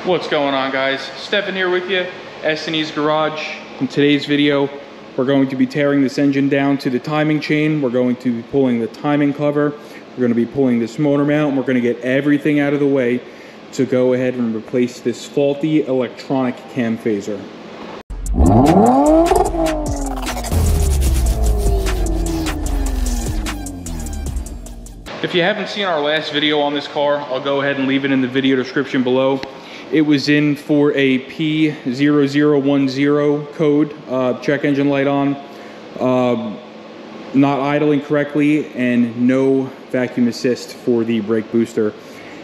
What's going on, guys? Stefan here with you, S&E's Garage. In today's video, we're going to be tearing this engine down to the timing chain. We're going to be pulling the timing cover. We're going to be pulling this motor mount, and we're going to get everything out of the way to go ahead and replace this faulty electronic cam phaser. If you haven't seen our last video on this car, I'll go ahead and leave it in the video description below. It was in for a P0010 code, check engine light on, not idling correctly, and no vacuum assist for the brake booster.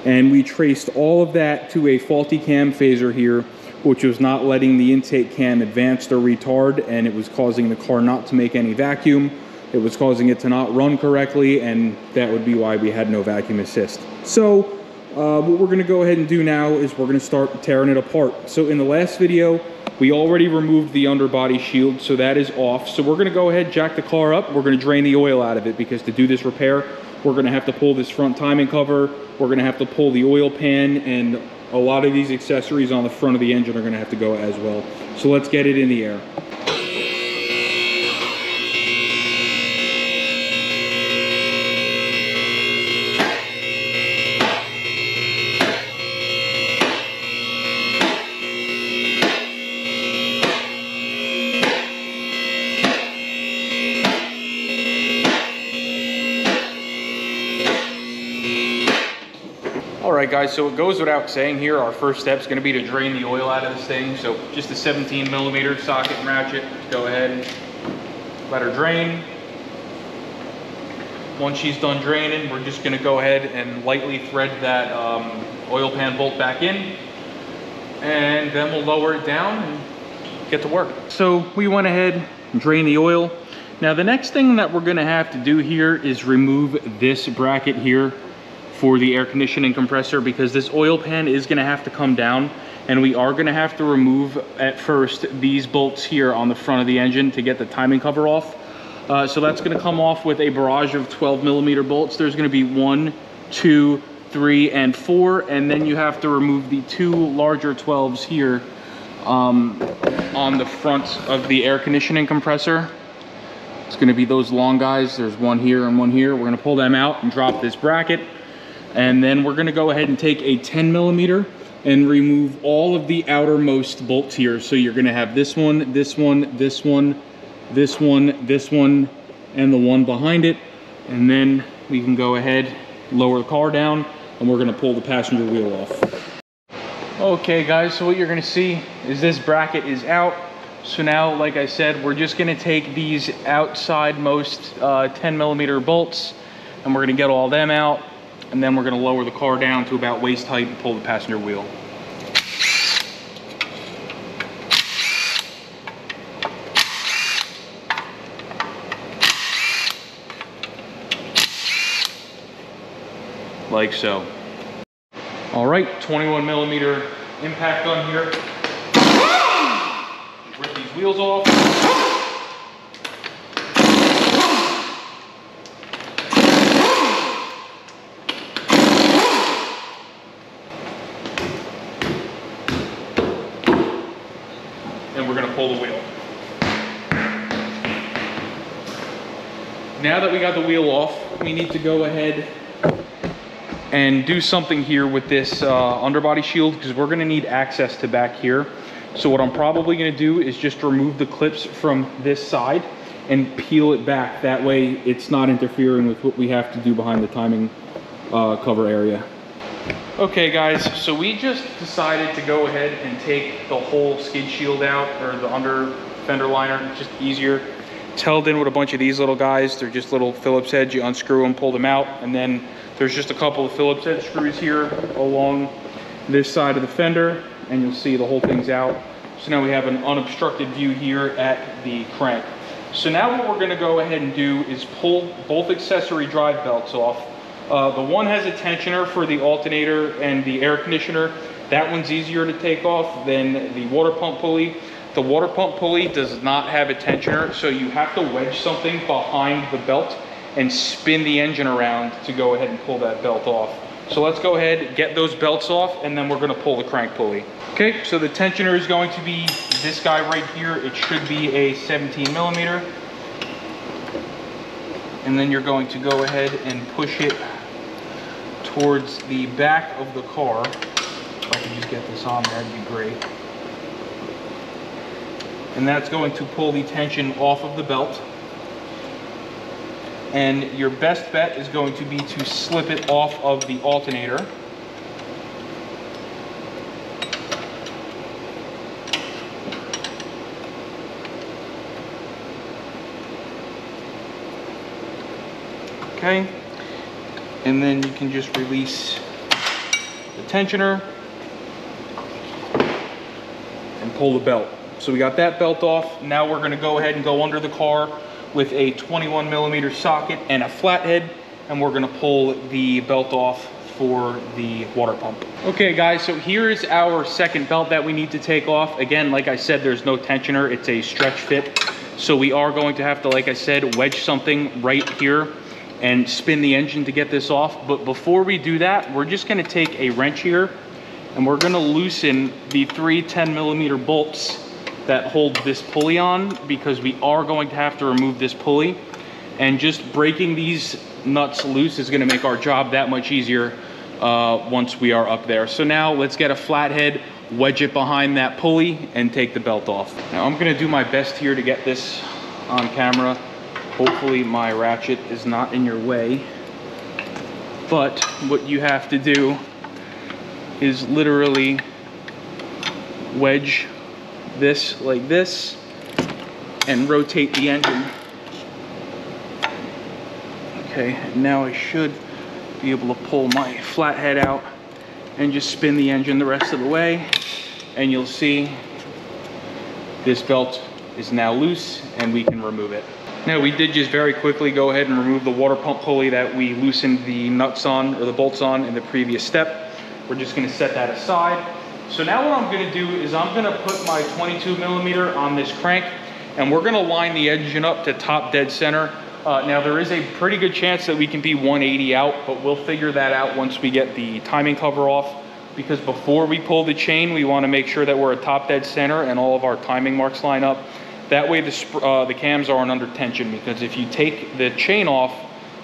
And we traced all of that to a faulty cam phaser here, which was not letting the intake cam advance or retard, and it was causing the car not to make any vacuum. It was causing it to not run correctly, and that would be why we had no vacuum assist. So what we're going to go ahead and do now is we're going to start tearing it apart. So in the last video, we already removed the underbody shield, so that is off. So we're going to go ahead, jack the car up. We're going to drain the oil out of it, because to do this repair, we're going to have to pull this front timing cover. We're going to have to pull the oil pan, and a lot of these accessories on the front of the engine are going to have to go as well. So let's get it in the air. Alright guys, so it goes without saying here, our first step is going to be to drain the oil out of this thing. So just a 17mm socket and ratchet, go ahead and let her drain. Once she's done draining, we're just going to go ahead and lightly thread that oil pan bolt back in, and then we'll lower it down and get to work. So we went ahead and drained the oil. Now the next thing that we're going to have to do here is remove this bracket here for the air conditioning compressor, because this oil pan is going to have to come down, and we are going to have to remove at first these bolts here on the front of the engine to get the timing cover off. So that's going to come off with a barrage of 12mm bolts. There's going to be 1, 2, 3, and 4, and then you have to remove the 2 larger 12s here on the front of the air conditioning compressor. It's going to be those long guys. There's one here and one here. We're going to pull them out and drop this bracket. And then we're going to go ahead and take a 10mm and remove all of the outermost bolts here. So you're going to have this one, this one, this one, this one, this one, and the one behind it. And then we can go ahead, lower the car down, and we're going to pull the passenger wheel off. Okay guys, so what you're going to see is this bracket is out. So now, like I said, we're just going to take these outside most 10mm bolts, and we're going to get all them out. And then we're going to lower the car down to about waist height and pull the passenger wheel. Like so. All right, 21mm impact on here. Rip these wheels off. And we're going to pull the wheel. Now that we got the wheel off, we need to go ahead and do something here with this underbody shield, because we're going to need access to back here. So what I'm probably going to do is just remove the clips from this side and peel it back. That way it's not interfering with what we have to do behind the timing cover area. Okay guys, so we just decided to go ahead and take the whole skid shield out, or the under fender liner. It's just easier. It's held in with a bunch of these little guys. They're just little Phillips heads. You unscrew them, pull them out, and then there's just a couple of Phillips head screws here along this side of the fender, and you'll see the whole thing's out. So now we have an unobstructed view here at the crank. So now what we're going to go ahead and do is pull both accessory drive belts off. The one has a tensioner for the alternator and the air conditioner. That one's easier to take off than the water pump pulley. The water pump pulley does not have a tensioner, so you have to wedge something behind the belt and spin the engine around to go ahead and pull that belt off. So let's go ahead, get those belts off, and then we're gonna pull the crank pulley. Okay, so the tensioner is going to be this guy right here. It should be a 17 millimeter. And then you're going to go ahead and push it towards the back of the car. If I can just get this on there, that'd be great. And that's going to pull the tension off of the belt. And your best bet is going to be to slip it off of the alternator. Okay, and then you can just release the tensioner and pull the belt. So we got that belt off. Now we're gonna go ahead and go under the car with a 21 millimeter socket and a flathead, and we're gonna pull the belt off for the water pump. Okay guys, so here is our second belt that we need to take off. Again, like I said, there's no tensioner, it's a stretch fit. So we are going to have to, like I said, wedge something right here and spin the engine to get this off. But before we do that, we're just gonna take a wrench here and we're gonna loosen the 3 10 millimeter bolts that hold this pulley on, because we are going to have to remove this pulley, and just breaking these nuts loose is gonna make our job that much easier once we are up there. So now let's get a flathead, wedge it behind that pulley, and take the belt off. Now I'm gonna do my best here to get this on camera. Hopefully my ratchet is not in your way. But what you have to do is literally wedge this like this and rotate the engine. Okay, now I should be able to pull my flathead out and just spin the engine the rest of the way, and you'll see this belt is now loose and we can remove it. Now we did just very quickly go ahead and remove the water pump pulley that we loosened the nuts on, or the bolts on, in the previous step. We're just gonna set that aside. So now what I'm gonna do is I'm gonna put my 22 millimeter on this crank, and we're gonna line the engine up to top dead center. Now there is a pretty good chance that we can be 180 out, but we'll figure that out once we get the timing cover off, because before we pull the chain, we wanna make sure that we're at top dead center and all of our timing marks line up. That way the cams aren't under tension, because if you take the chain off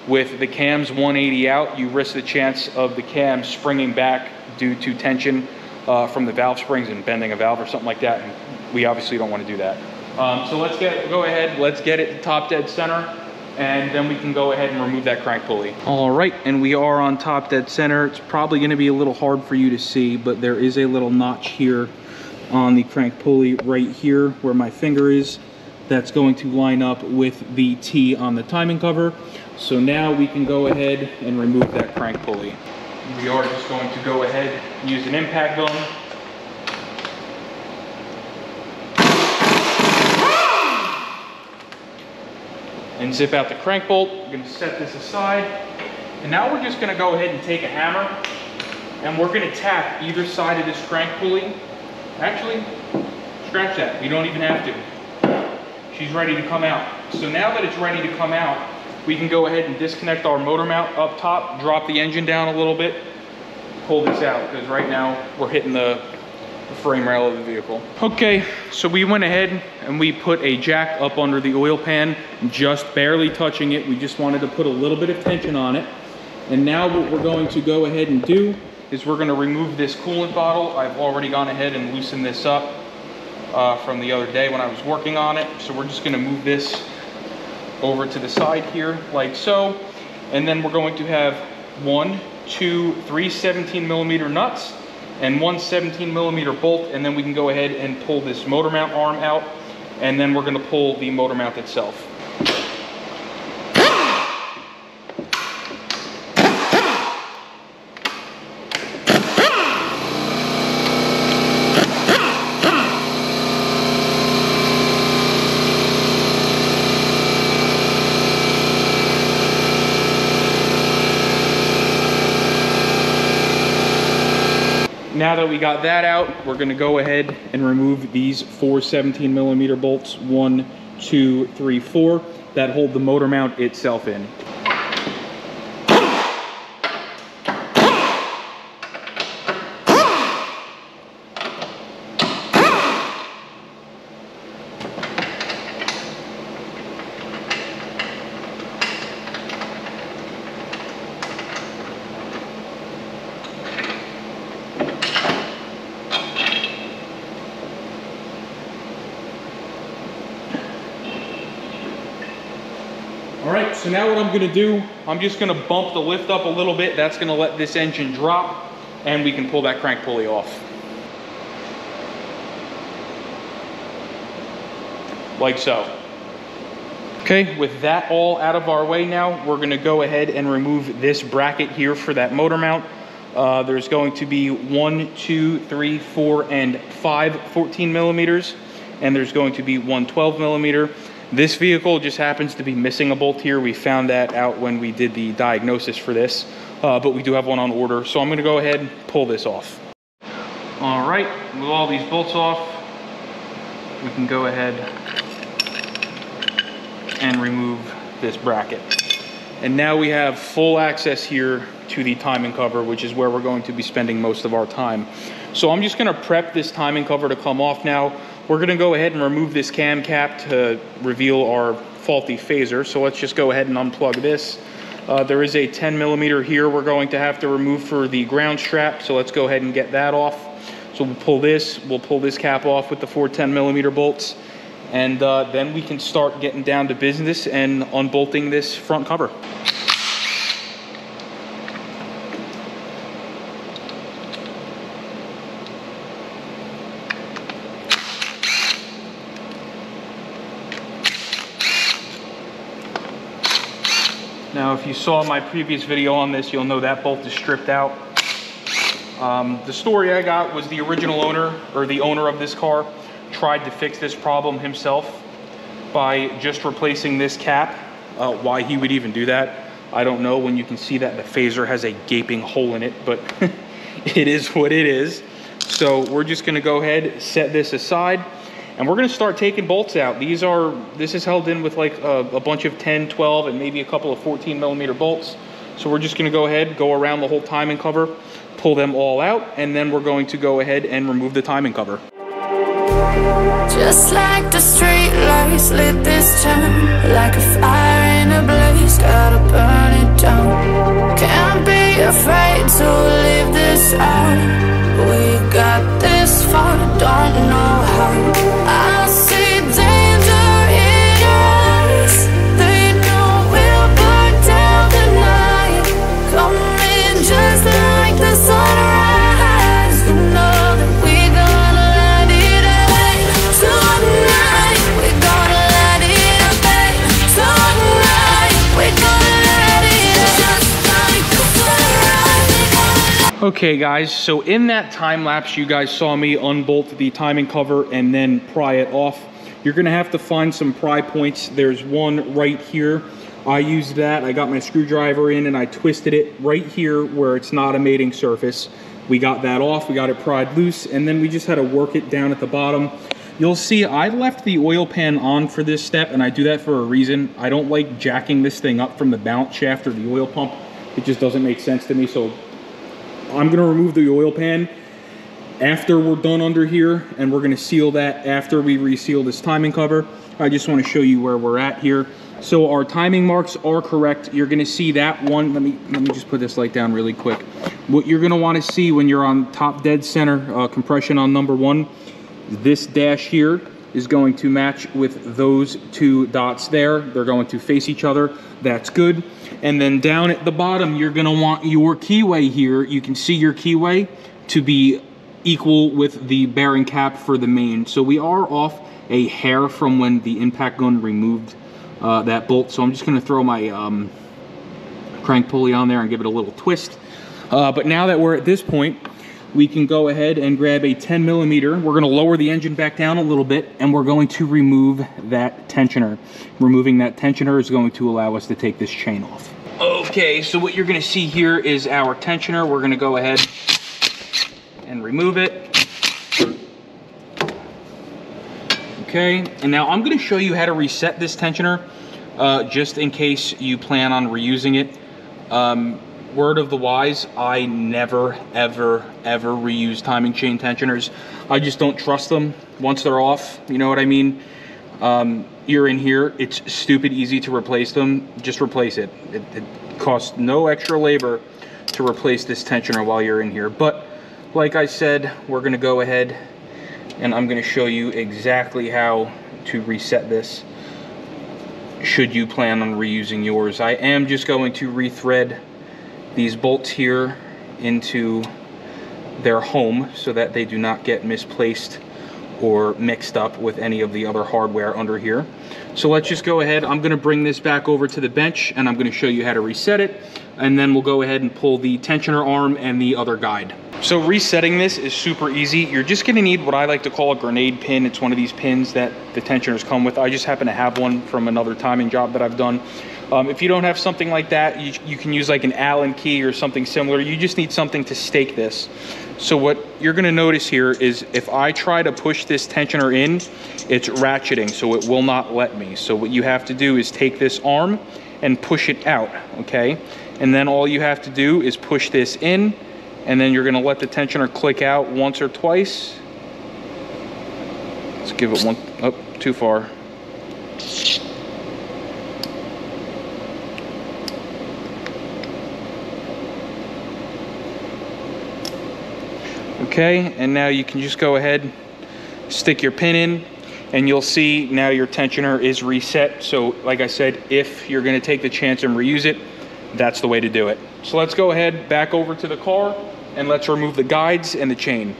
with the cams 180 out, you risk the chance of the cams springing back due to tension from the valve springs and bending a valve or something like that, and we obviously don't want to do that. So let's get it to top dead center, and then we can go ahead and remove that crank pulley. All right, and we are on top dead center. It's probably going to be a little hard for you to see, but there is a little notch here on the crank pulley right here where my finger is. That's going to line up with the T on the timing cover. So now we can go ahead and remove that crank pulley. We are just going to go ahead and use an impact gun. And zip out the crank bolt. We're going to set this aside. And now we're just going to go ahead and take a hammer, and we're going to tap either side of this crank pulley. Actually, scratch that. You don't even have to. She's ready to come out. So now that it's ready to come out, we can go ahead and disconnect our motor mount up top, drop the engine down a little bit, pull this out, because right now we're hitting the frame rail of the vehicle. Okay, so we went ahead and we put a jack up under the oil pan, just barely touching it. We just wanted to put a little bit of tension on it. And now what we're going to go ahead and do is we're going to remove this coolant bottle. I've already gone ahead and loosened this up from the other day when I was working on it. So we're just going to move this over to the side here like so, and then we're going to have 1, 2, 3 17 millimeter nuts and 1 17 millimeter bolt, and then we can go ahead and pull this motor mount arm out, and then we're going to pull the motor mount itself. Now that we got that out, we're going to go ahead and remove these 4 17 millimeter bolts, 1, 2, 3, 4, that hold the motor mount itself in. so now what I'm gonna do, I'm just gonna bump the lift up a little bit. That's gonna let this engine drop and we can pull that crank pulley off. Like so. Okay, with that all out of our way now, we're gonna go ahead and remove this bracket here for that motor mount. There's going to be 1, 2, 3, 4, and 5 14 millimeters, and there's going to be 1 12 millimeter. This vehicle just happens to be missing a bolt here. We found that out when we did the diagnosis for this, but we do have one on order. So I'm gonna go ahead and pull this off. All right, with all these bolts off, we can go ahead and remove this bracket. And now we have full access here to the timing cover, which is where we're going to be spending most of our time. So I'm just gonna prep this timing cover to come off now. We're gonna go ahead and remove this cam cap to reveal our faulty phaser. So let's just go ahead and unplug this. There is a 10 millimeter here we're going to have to remove for the ground strap. So let's go ahead and get that off. So we'll pull this cap off with the 4 10 millimeter bolts. And then we can start getting down to business and unbolting this front cover. Now, if you saw my previous video on this, you'll know that bolt is stripped out. The story I got was the original owner, or the owner of this car, tried to fix this problem himself by just replacing this cap. Why he would even do that, I don't know, when you can see that the phaser has a gaping hole in it, but it is what it is. So we're just gonna go ahead, set this aside, and we're gonna start taking bolts out. This is held in with like a bunch of 10, 12, and maybe a couple of 14 millimeter bolts. So we're just gonna go ahead, go around the whole timing cover, pull them all out, and then we're going to go ahead and remove the timing cover. Just like the street lights lit this town, like a fire in a blaze, gotta burn it down. Can't be afraid to leave this out. We got this far, don't know how. I see danger in your eyes. They know we'll burn down the night. Coming just like the sunrise. You know that we're gonna light it up tonight. We're gonna light it up tonight. We're gonna light it up just like the sunrise. Okay guys, so in that time lapse you guys saw me unbolt the timing cover and then pry it off. You're gonna have to find some pry points. There's one right here. I used that, I got my screwdriver in and I twisted it right here where it's not a mating surface. We got that off, we got it pried loose, and then we just had to work it down at the bottom. You'll see I left the oil pan on for this step, and I do that for a reason. I don't like jacking this thing up from the balance shaft or the oil pump. It just doesn't make sense to me, so I'm gonna remove the oil pan after we're done under here, and we're gonna seal that after we reseal this timing cover. I just wanna show you where we're at here. So our timing marks are correct. You're gonna see that one. Let me just put this light down really quick. What you're gonna wanna see when you're on top dead center, compression on number 1, this dash here is going to match with those 2 dots there. They're going to face each other. That's good. And then down at the bottom, you're gonna want your keyway here. You can see your keyway to be equal with the bearing cap for the main. So we are off a hair from when the impact gun removed that bolt. So I'm just gonna throw my crank pulley on there and give it a little twist. But now that we're at this point, we can go ahead and grab a 10 millimeter. We're gonna lower the engine back down a little bit, and we're going to remove that tensioner. Removing that tensioner is going to allow us to take this chain off. Okay, so what you're gonna see here is our tensioner. We're gonna go ahead and remove it. Okay, and now I'm gonna show you how to reset this tensioner, just in case you plan on reusing it. Word of the wise, I never, ever, ever reuse timing chain tensioners. I just don't trust them once they're off, you know what I mean? You're in here, it's stupid easy to replace them. Just replace it. It costs no extra labor to replace this tensioner while you're in here. But like I said, we're gonna go ahead and I'm gonna show you exactly how to reset this. should you plan on reusing yours. I am just going to rethread these bolts here into their home so that they do not get misplaced or mixed up with any of the other hardware under here. So let's just go ahead. I'm gonna bring this back over to the bench and I'm gonna show you how to reset it, and then we'll go ahead and pull the tensioner arm and the other guide. So resetting this is super easy. You're just gonna need what I like to call a grenade pin. It's one of these pins that the tensioners come with. I just happen to have one from another timing job that I've done. If you don't have something like that, you can use like an Allen key or something similar. You just need something to stake this. So what you're gonna notice here is if I try to push this tensioner in, it's ratcheting, so it will not let me. So what you have to do is take this arm and push it out, okay? And then all you have to do is push this in, and then you're gonna let the tensioner click out once or twice. Let's give it one, oh, too far. Okay, and now you can just go ahead, stick your pin in, and you'll see now your tensioner is reset. So like I said, if you're gonna take the chance and reuse it, that's the way to do it. So let's go ahead back over to the car and let's remove the guides and the chain.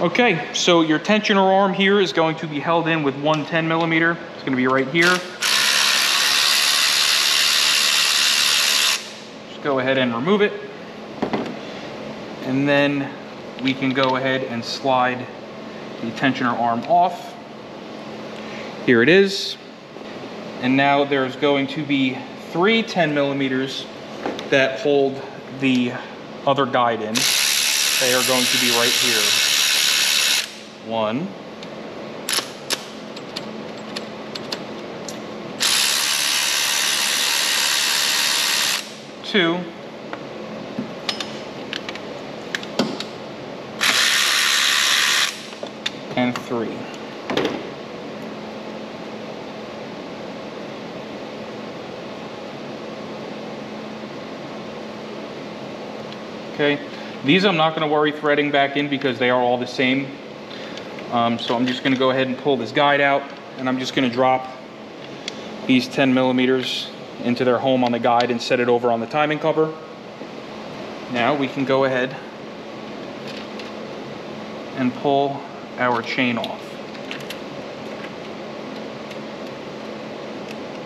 Okay, so your tensioner arm here is going to be held in with one 10mm. It's gonna be right here. Just go ahead and remove it. And then we can go ahead and slide the tensioner arm off. Here it is. And now there's going to be 3 10mm that hold the other guide in. They are going to be right here. 1. 2. And 3. Okay, these I'm not going to worry threading back in because they are all the same. So I'm just going to go ahead and pull this guide out, and I'm just going to drop these 10mm into their home on the guide and set it over on the timing cover. Now we can go ahead and pull our chain off.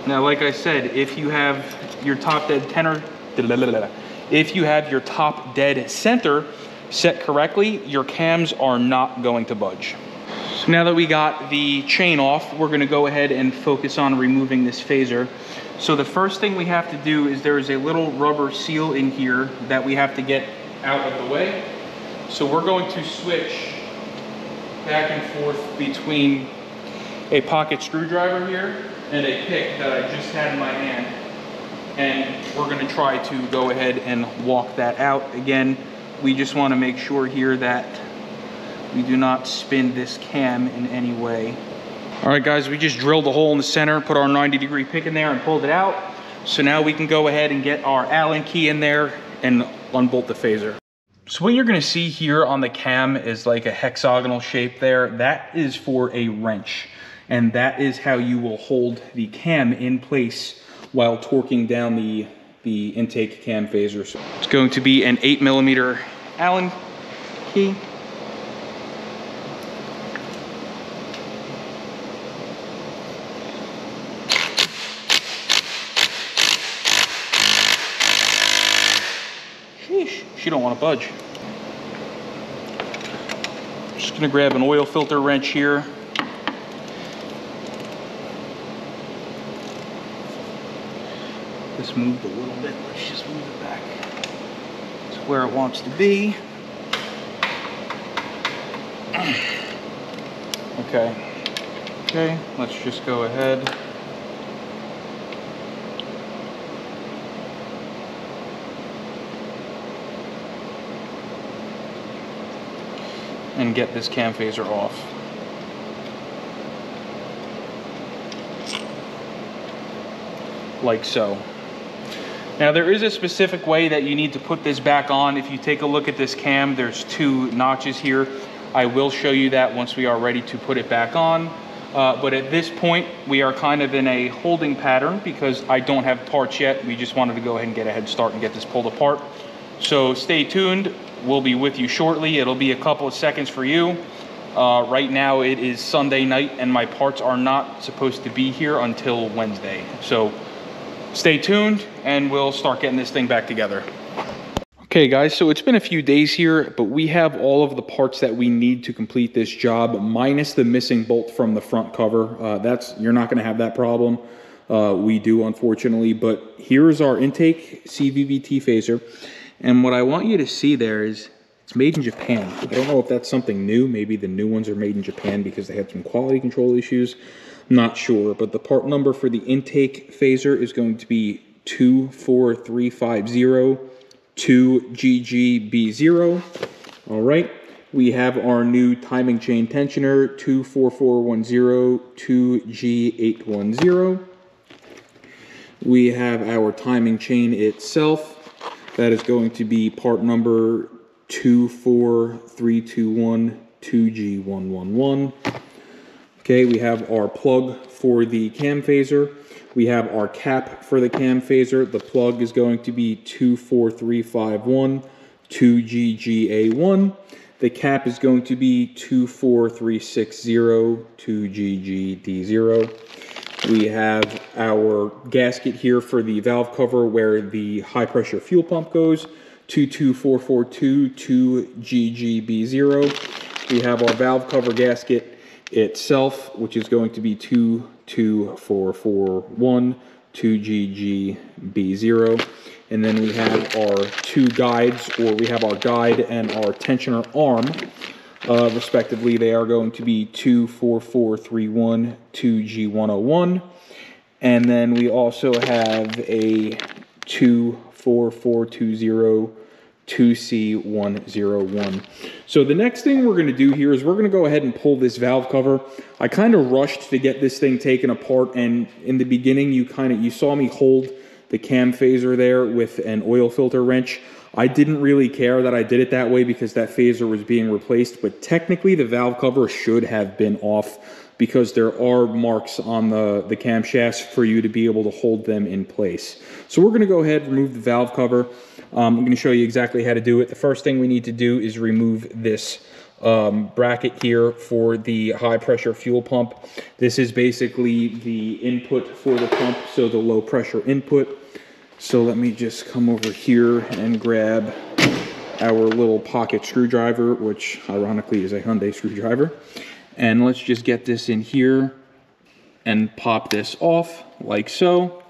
Now, like I said, if you have your top dead center set correctly, your cams are not going to budge. So now that we got the chain off, we're gonna go ahead and focus on removing this phaser. So the first thing we have to do is there is a little rubber seal in here that we have to get out of the way. So we're going to switch back and forth between a pocket screwdriver here and a pick that I just had in my hand. And we're gonna try to go ahead and walk that out. Again, we just wanna make sure here that we do not spin this cam in any way. All right, guys, we just drilled a hole in the center, put our 90-degree pick in there and pulled it out. So now we can go ahead and get our Allen key in there and unbolt the phaser. So what you're gonna see here on the cam is like a hexagonal shape there. That is for a wrench. And that is how you will hold the cam in place while torquing down the intake cam phaser. So it's going to be an 8mm Allen key. Sheesh, she don't want to budge. Just gonna grab an oil filter wrench here. This moved a little bit. Let's just move it back to where it wants to be. Okay, let's just go ahead. And get this cam phaser off. Like so. Now there is a specific way that you need to put this back on. If you take a look at this cam, there's 2 notches here. I will show you that once we are ready to put it back on. But at this point, we are kind of in a holding pattern because I don't have parts yet. We just wanted to go ahead and get a head start and get this pulled apart. So stay tuned. We'll be with you shortly. It'll be a couple of seconds for you. Right now it is Sunday night and my parts are not supposed to be here until Wednesday. So stay tuned and we'll start getting this thing back together. Okay guys, so it's been a few days here, but we have all of the parts that we need to complete this job, minus the missing bolt from the front cover. You're not gonna have that problem. We do, unfortunately, but here's our intake CVVT phaser. And what I want you to see there is it's made in Japan. I don't know if that's something new. Maybe the new ones are made in Japan because they had some quality control issues. I'm not sure, but the part number for the intake phaser is going to be 24350 2GGB0. All right, we have our new timing chain tensioner 24410 2G810. We have our timing chain itself. That is going to be part number 24321 2G111. Okay, we have our plug for the cam phaser. We have our cap for the cam phaser. The plug is going to be 24351 2GGA1. The cap is going to be 24360 2GGD0. We have our gasket here for the valve cover where the high pressure fuel pump goes, 22442 2GGB0. We have our valve cover gasket itself, which is going to be 22441 2GGB0. And then we have our two guides, or we have our guide and our tensioner arm. Respectively, they are going to be 24431 2G101. And then we also have a 24420 2C101. So the next thing we're going to do here is we're going to go ahead and pull this valve cover. I kind of rushed to get this thing taken apart, and in the beginning you saw me hold the cam phaser there with an oil filter wrench. I didn't really care that I did it that way because that phaser was being replaced, but technically the valve cover should have been off because there are marks on the camshafts for you to be able to hold them in place. So we're going to go ahead and remove the valve cover. I'm going to show you exactly how to do it. The first thing we need to do is remove this bracket here for the high pressure fuel pump. This is basically the input for the pump, so the low pressure input. So let me just come over here and grab our little pocket screwdriver, which ironically is a Hyundai screwdriver. And let's just get this in here and pop this off like so.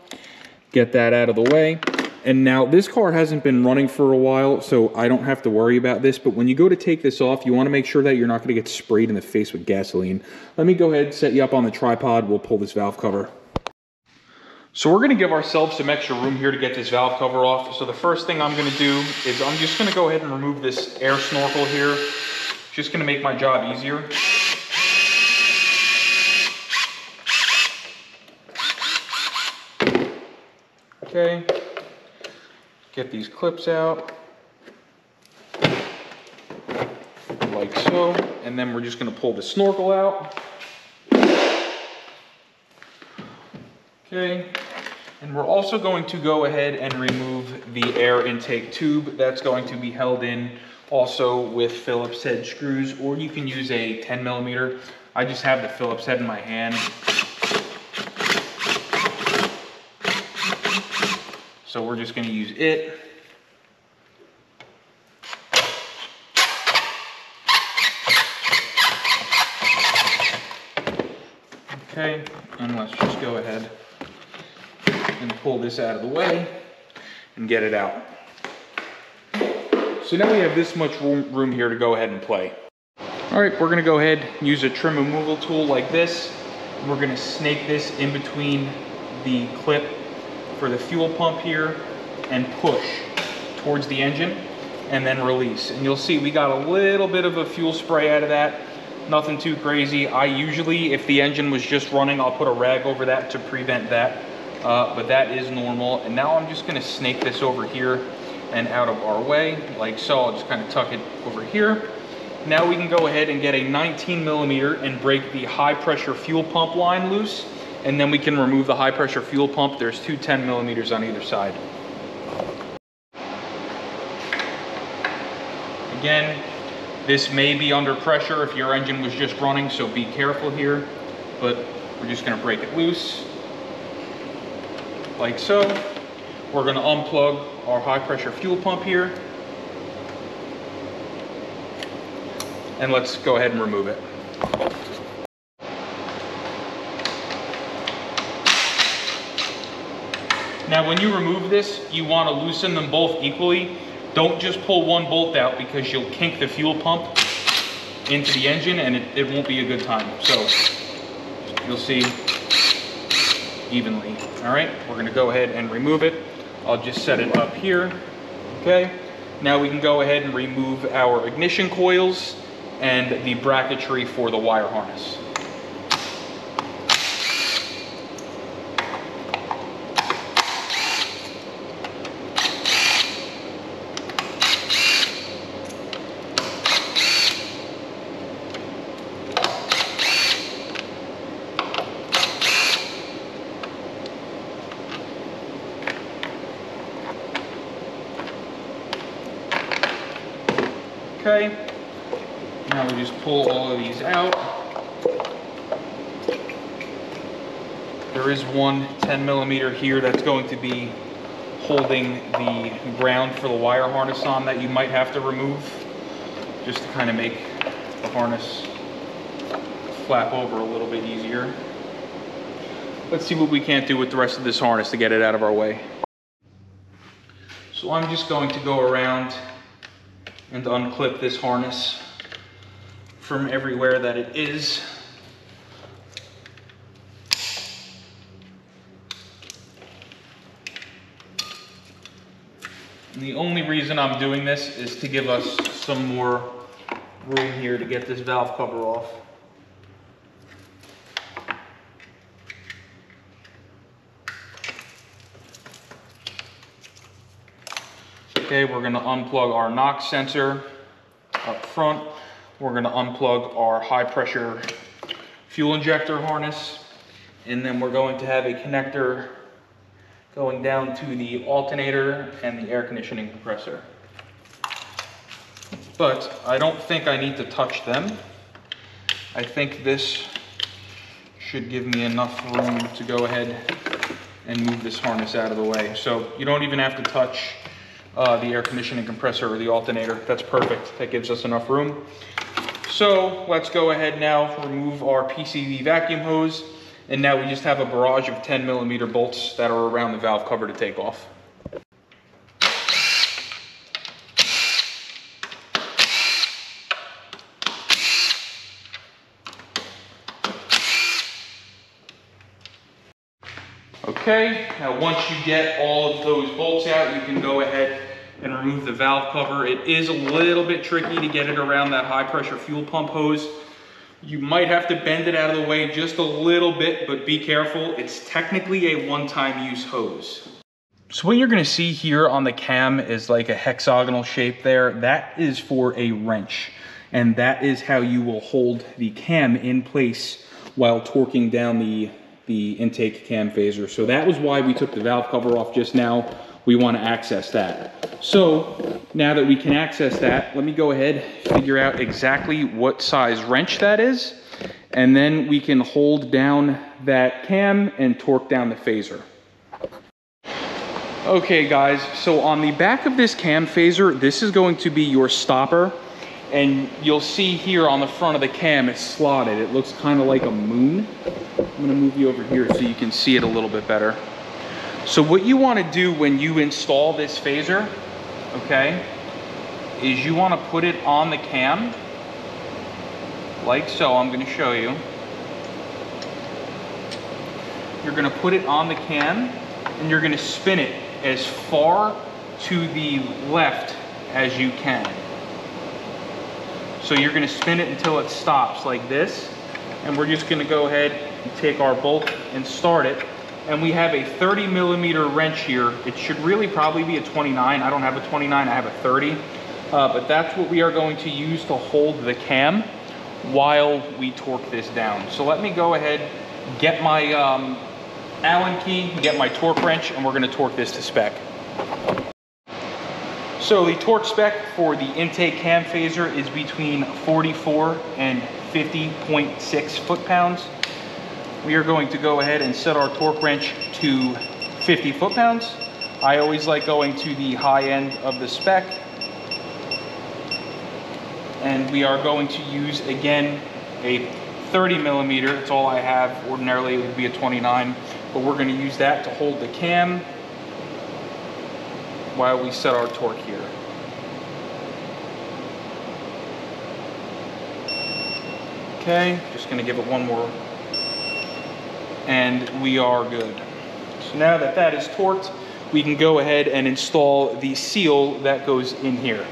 Get that out of the way. And now this car hasn't been running for a while, so I don't have to worry about this. But when you go to take this off, you want to make sure that you're not going to get sprayed in the face with gasoline. Let me go ahead, set you up on the tripod. We'll pull this valve cover. So we're going to give ourselves some extra room here to get this valve cover off. So the first thing I'm going to do is I'm just going to go ahead and remove this air snorkel here. Just going to make my job easier. Okay. Get these clips out, like so, and then we're just going to pull the snorkel out. Okay, and we're also going to go ahead and remove the air intake tube. That's going to be held in also with Phillips head screws, or you can use a 10mm. I just have the Phillips head in my hand. So we're just going to use it. Okay, and let's just go ahead and pull this out of the way and get it out. So now we have this much room here to go ahead and play. All right, we're going to go ahead and use a trim removal tool like this. We're going to snake this in between the clip for the fuel pump here and push towards the engine and then release. And you'll see we got a little bit of a fuel spray out of that. Nothing too crazy. I usually, if the engine was just running, I'll put a rag over that to prevent that. But that is normal. And now I'm just going to snake this over here and out of our way like so. I'll just kind of tuck it over here now we can go ahead and get a 19 millimeter and break the high pressure fuel pump line loose, and then we can remove the high pressure fuel pump. There's two 10 millimeters on either side. Again, this may be under pressure if your engine was just running, so be careful here, but we're just gonna break it loose, like so. We're gonna unplug our high pressure fuel pump here, and let's go ahead and remove it. Now when you remove this, you want to loosen them both equally. Don't just pull one bolt out, because you'll kink the fuel pump into the engine and it won't be a good time. So you'll see evenly. All right, we're gonna go ahead and remove it. I'll just set it up here, okay? Now we can go ahead and remove our ignition coils and the bracketry for the wire harness. Okay, now we just pull all of these out. There is one 10 millimeter here that's going to be holding the ground for the wire harness on that you might have to remove, just to kind of make the harness flap over a little bit easier. Let's see what we can't do with the rest of this harness to get it out of our way. So I'm just going to go around and unclip this harness from everywhere that it is. And the only reason I'm doing this is to give us some more room here to get this valve cover off. Okay, we're gonna unplug our NOx sensor up front. We're gonna unplug our high pressure fuel injector harness. And then we're going to have a connector going down to the alternator and the air conditioning compressor. But I don't think I need to touch them. I think this should give me enough room to go ahead and move this harness out of the way. So you don't even have to touch the air conditioning compressor or the alternator. That's perfect. That gives us enough room. So let's go ahead now, remove our PCV vacuum hose, and now we just have a barrage of 10 millimeter bolts that are around the valve cover to take off. Okay, now once you get all of those bolts out, you can go ahead and remove the valve cover. It is a little bit tricky to get it around that high pressure fuel pump hose. You might have to bend it out of the way just a little bit, but be careful. It's technically a one-time use hose. So what you're gonna see here on the cam is like a hexagonal shape there. That is for a wrench, and that is how you will hold the cam in place while torquing down the intake cam phaser. So that was why we took the valve cover off just now. We want to access that. So now that we can access that, let me go ahead, figure out exactly what size wrench that is, and then we can hold down that cam and torque down the phaser. Okay guys, so on the back of this cam phaser, this is going to be your stopper, and you'll see here on the front of the cam, it's slotted. It looks kind of like a moon. I'm gonna move you over here so you can see it a little bit better. So what you wanna do when you install this phaser, okay, is you wanna put it on the cam, like so. I'm gonna show you. You're gonna put it on the cam, and you're gonna spin it as far to the left as you can. So you're gonna spin it until it stops like this, and we're just gonna go ahead and take our bolt and start it. And we have a 30 millimeter wrench here. It should really probably be a 29. I don't have a 29, I have a 30. but that's what we are going to use to hold the cam while we torque this down. So let me go ahead, get my Allen key, get my torque wrench, and we're going to torque this to spec. So the torque spec for the intake cam phaser is between 44 and 50.6 foot-pounds. We are going to go ahead and set our torque wrench to 50 foot-pounds. I always like going to the high end of the spec. And we are going to use, again, a 30 millimeter. That's all I have. Ordinarily, it would be a 29, but we're going to use that to hold the cam while we set our torque here. Okay, just going to give it one more, and we are good. So now that that is torqued, we can go ahead and install the seal that goes in here.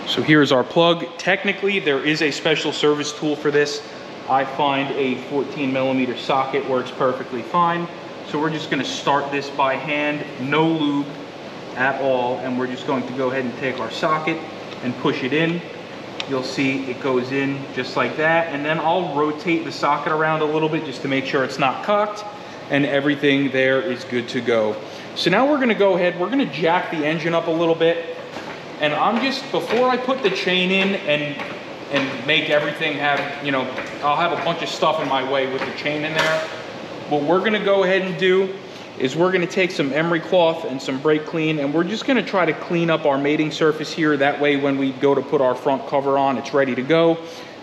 So here's our plug. Technically, there is a special service tool for this. I find a 14 millimeter socket works perfectly fine. So we're just gonna start this by hand, no lube at all, and we're just going to go ahead and take our socket and push it in. You'll see it goes in just like that, and then I'll rotate the socket around a little bit just to make sure it's not cocked, and everything there is good to go. So now we're gonna go ahead, we're gonna jack the engine up a little bit, and I'm just, before I put the chain in and make everything have, you know, I'll have a bunch of stuff in my way with the chain in there. What we're gonna go ahead and do is we're gonna take some emery cloth and some brake clean, and we're just gonna try to clean up our mating surface here. That way when we go to put our front cover on, it's ready to go.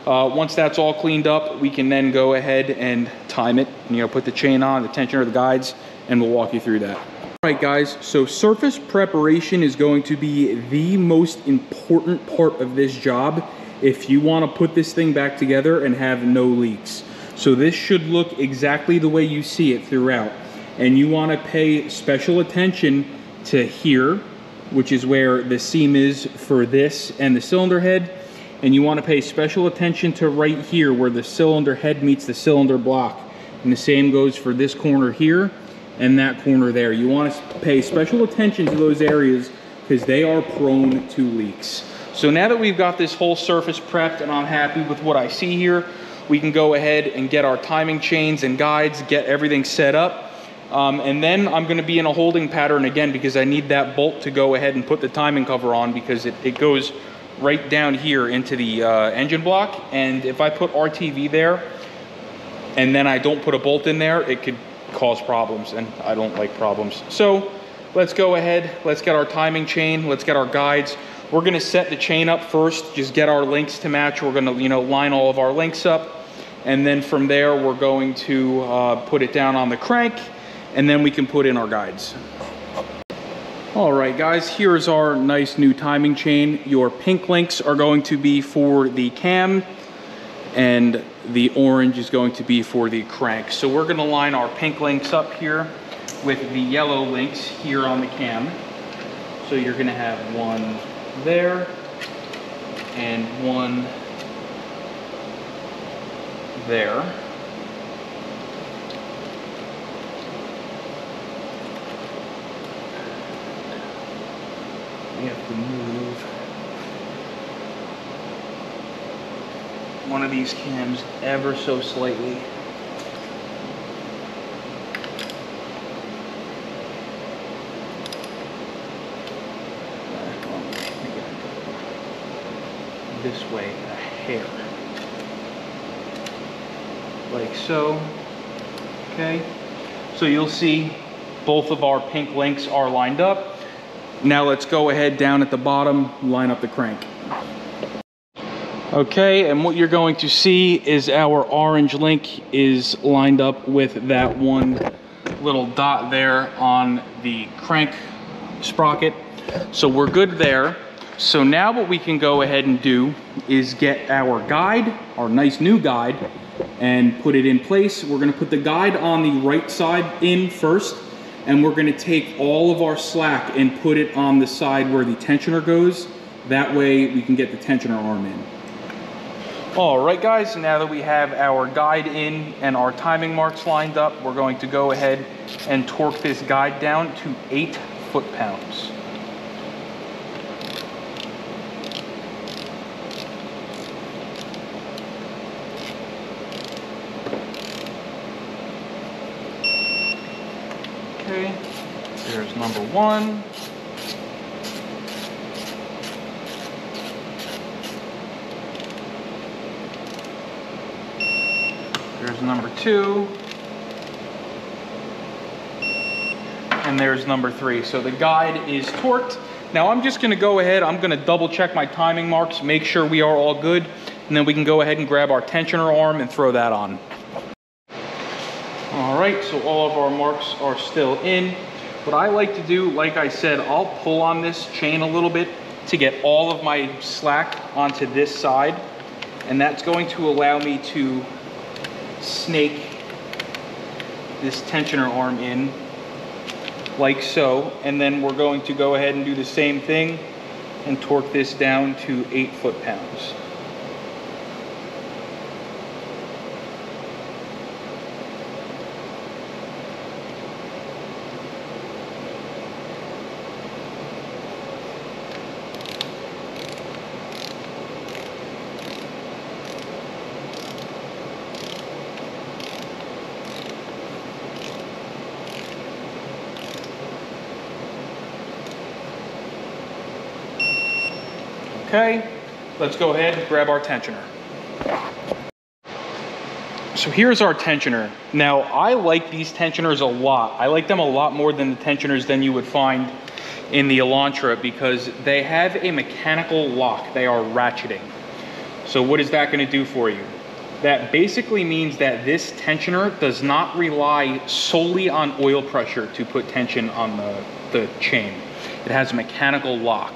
Once that's all cleaned up, we can then go ahead and time it, you know, put the chain on, the tensioner, the guides, and we'll walk you through that. All right guys, so surface preparation is going to be the most important part of this job if you wanna put this thing back together and have no leaks. So this should look exactly the way you see it throughout. And you want to pay special attention to here, which is where the seam is for this and the cylinder head. And you want to pay special attention to right here where the cylinder head meets the cylinder block. And the same goes for this corner here and that corner there. You want to pay special attention to those areas because they are prone to leaks. So now that we've got this whole surface prepped and I'm happy with what I see here, we can go ahead and get our timing chains and guides, get everything set up. And then I'm gonna be in a holding pattern again because I need that bolt to go ahead and put the timing cover on because it goes right down here into the engine block. And if I put RTV there and then I don't put a bolt in there, it could cause problems, and I don't like problems. So let's go ahead, let's get our timing chain, let's get our guides. We're gonna set the chain up first, just get our links to match. We're gonna, you know, line all of our links up. And then from there, we're going to put it down on the crank, and then we can put in our guides. All right, guys, here's our nice new timing chain. Your pink links are going to be for the cam, and the orange is going to be for the crank. So we're gonna line our pink links up here with the yellow links here on the cam. So you're gonna have one there, and one there. We have to move one of these cams ever so slightly. This way a hair. Like so. Okay. So you'll see both of our pink links are lined up. Now let's go ahead down at the bottom, line up the crank. Okay, and what you're going to see is our orange link is lined up with that one little dot there on the crank sprocket. So we're good there. So now what we can go ahead and do is get our guide, our nice new guide, and put it in place. We're gonna put the guide on the right side in first, and we're gonna take all of our slack and put it on the side where the tensioner goes. That way we can get the tensioner arm in. All right, guys, now that we have our guide in and our timing marks lined up, we're going to go ahead and torque this guide down to 8 foot-pounds. Okay, there's number 1. There's number 2. And there's number 3. So the guide is torqued. Now I'm just gonna go ahead, I'm gonna double check my timing marks, make sure we are all good, and then we can go ahead and grab our tensioner arm and throw that on. All right, so all of our marks are still in. What I like to do, like I said, I'll pull on this chain a little bit to get all of my slack onto this side, and that's going to allow me to snake this tensioner arm in like so, and then we're going to go ahead and do the same thing and torque this down to 8 foot-pounds. Okay, let's go ahead and grab our tensioner. So here's our tensioner. Now, I like these tensioners a lot. I like them a lot more than the tensioners than you would find in the Elantra because they have a mechanical lock. They are ratcheting. So what is that going to do for you? That basically means that this tensioner does not rely solely on oil pressure to put tension on the chain. It has a mechanical lock.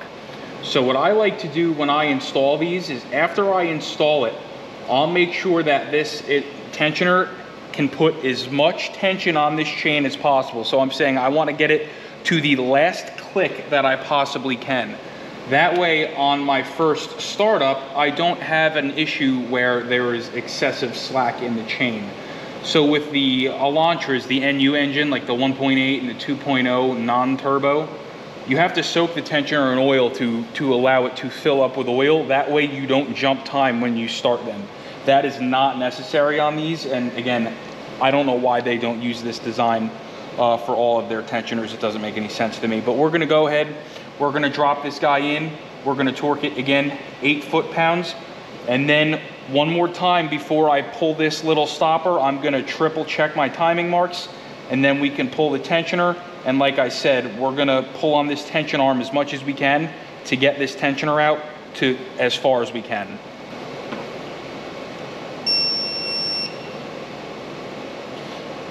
So what I like to do when I install these is after I install it, I'll make sure that this tensioner can put as much tension on this chain as possible. So I'm saying I want to get it to the last click that I possibly can. That way on my first startup, I don't have an issue where there is excessive slack in the chain. So with the Elantras, the NU engine, like the 1.8 and the 2.0 non-turbo, you have to soak the tensioner in oil to allow it to fill up with oil. That way you don't jump time when you start them. That is not necessary on these. And again, I don't know why they don't use this design for all of their tensioners. It doesn't make any sense to me. But we're gonna go ahead, we're gonna drop this guy in. We're gonna torque it again, 8 foot-pounds. And then one more time before I pull this little stopper, I'm gonna triple check my timing marks, and then we can pull the tensioner. And like I said, we're gonna pull on this tension arm as much as we can to get this tensioner out to as far as we can.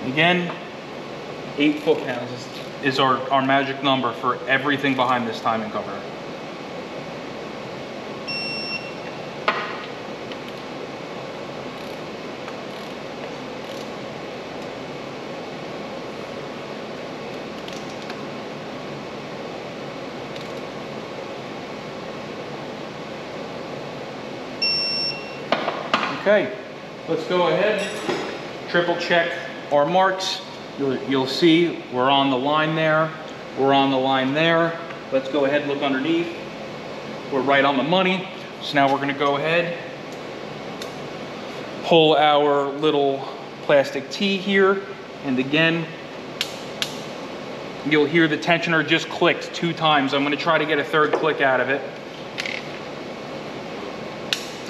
Again, 8 foot-pounds is our magic number for everything behind this timing cover. Okay, let's go ahead, triple check our marks. You'll see we're on the line there, we're on the line there. Let's go ahead and look underneath. We're right on the money. So now we're gonna go ahead, pull our little plastic T here, and again, you'll hear the tensioner just clicked 2 times. I'm gonna try to get a 3rd click out of it.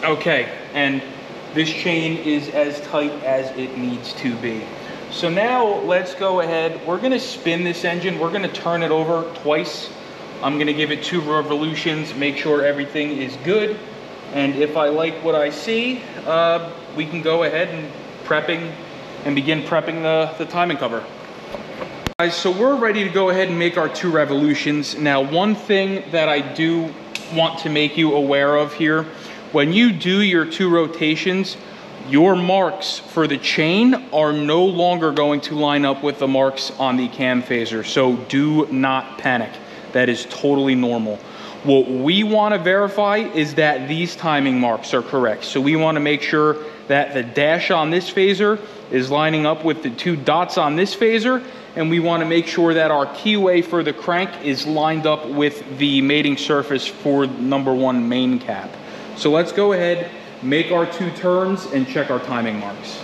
Okay, and this chain is as tight as it needs to be. So now let's go ahead. We're gonna spin this engine. We're gonna turn it over twice. I'm gonna give it 2 revolutions, make sure everything is good. And if I like what I see, we can go ahead and begin prepping the timing cover. Guys, so we're ready to go ahead and make our 2 revolutions. Now, one thing that I do want to make you aware of here, when you do your 2 rotations, your marks for the chain are no longer going to line up with the marks on the cam phaser. So do not panic. That is totally normal. What we want to verify is that these timing marks are correct. So we want to make sure that the dash on this phaser is lining up with the 2 dots on this phaser, and we want to make sure that our keyway for the crank is lined up with the mating surface for number 1 main cap. So let's go ahead, make our 2 turns, and check our timing marks.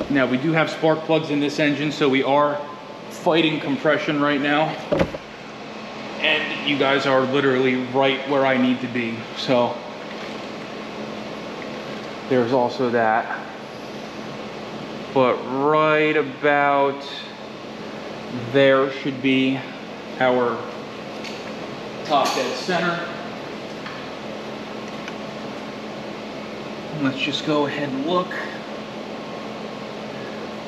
Now we do have spark plugs in this engine, so we are fighting compression right now. And you guys are literally right where I need to be. So there's also that. But right about there should be our top dead center. Let's just go ahead and look.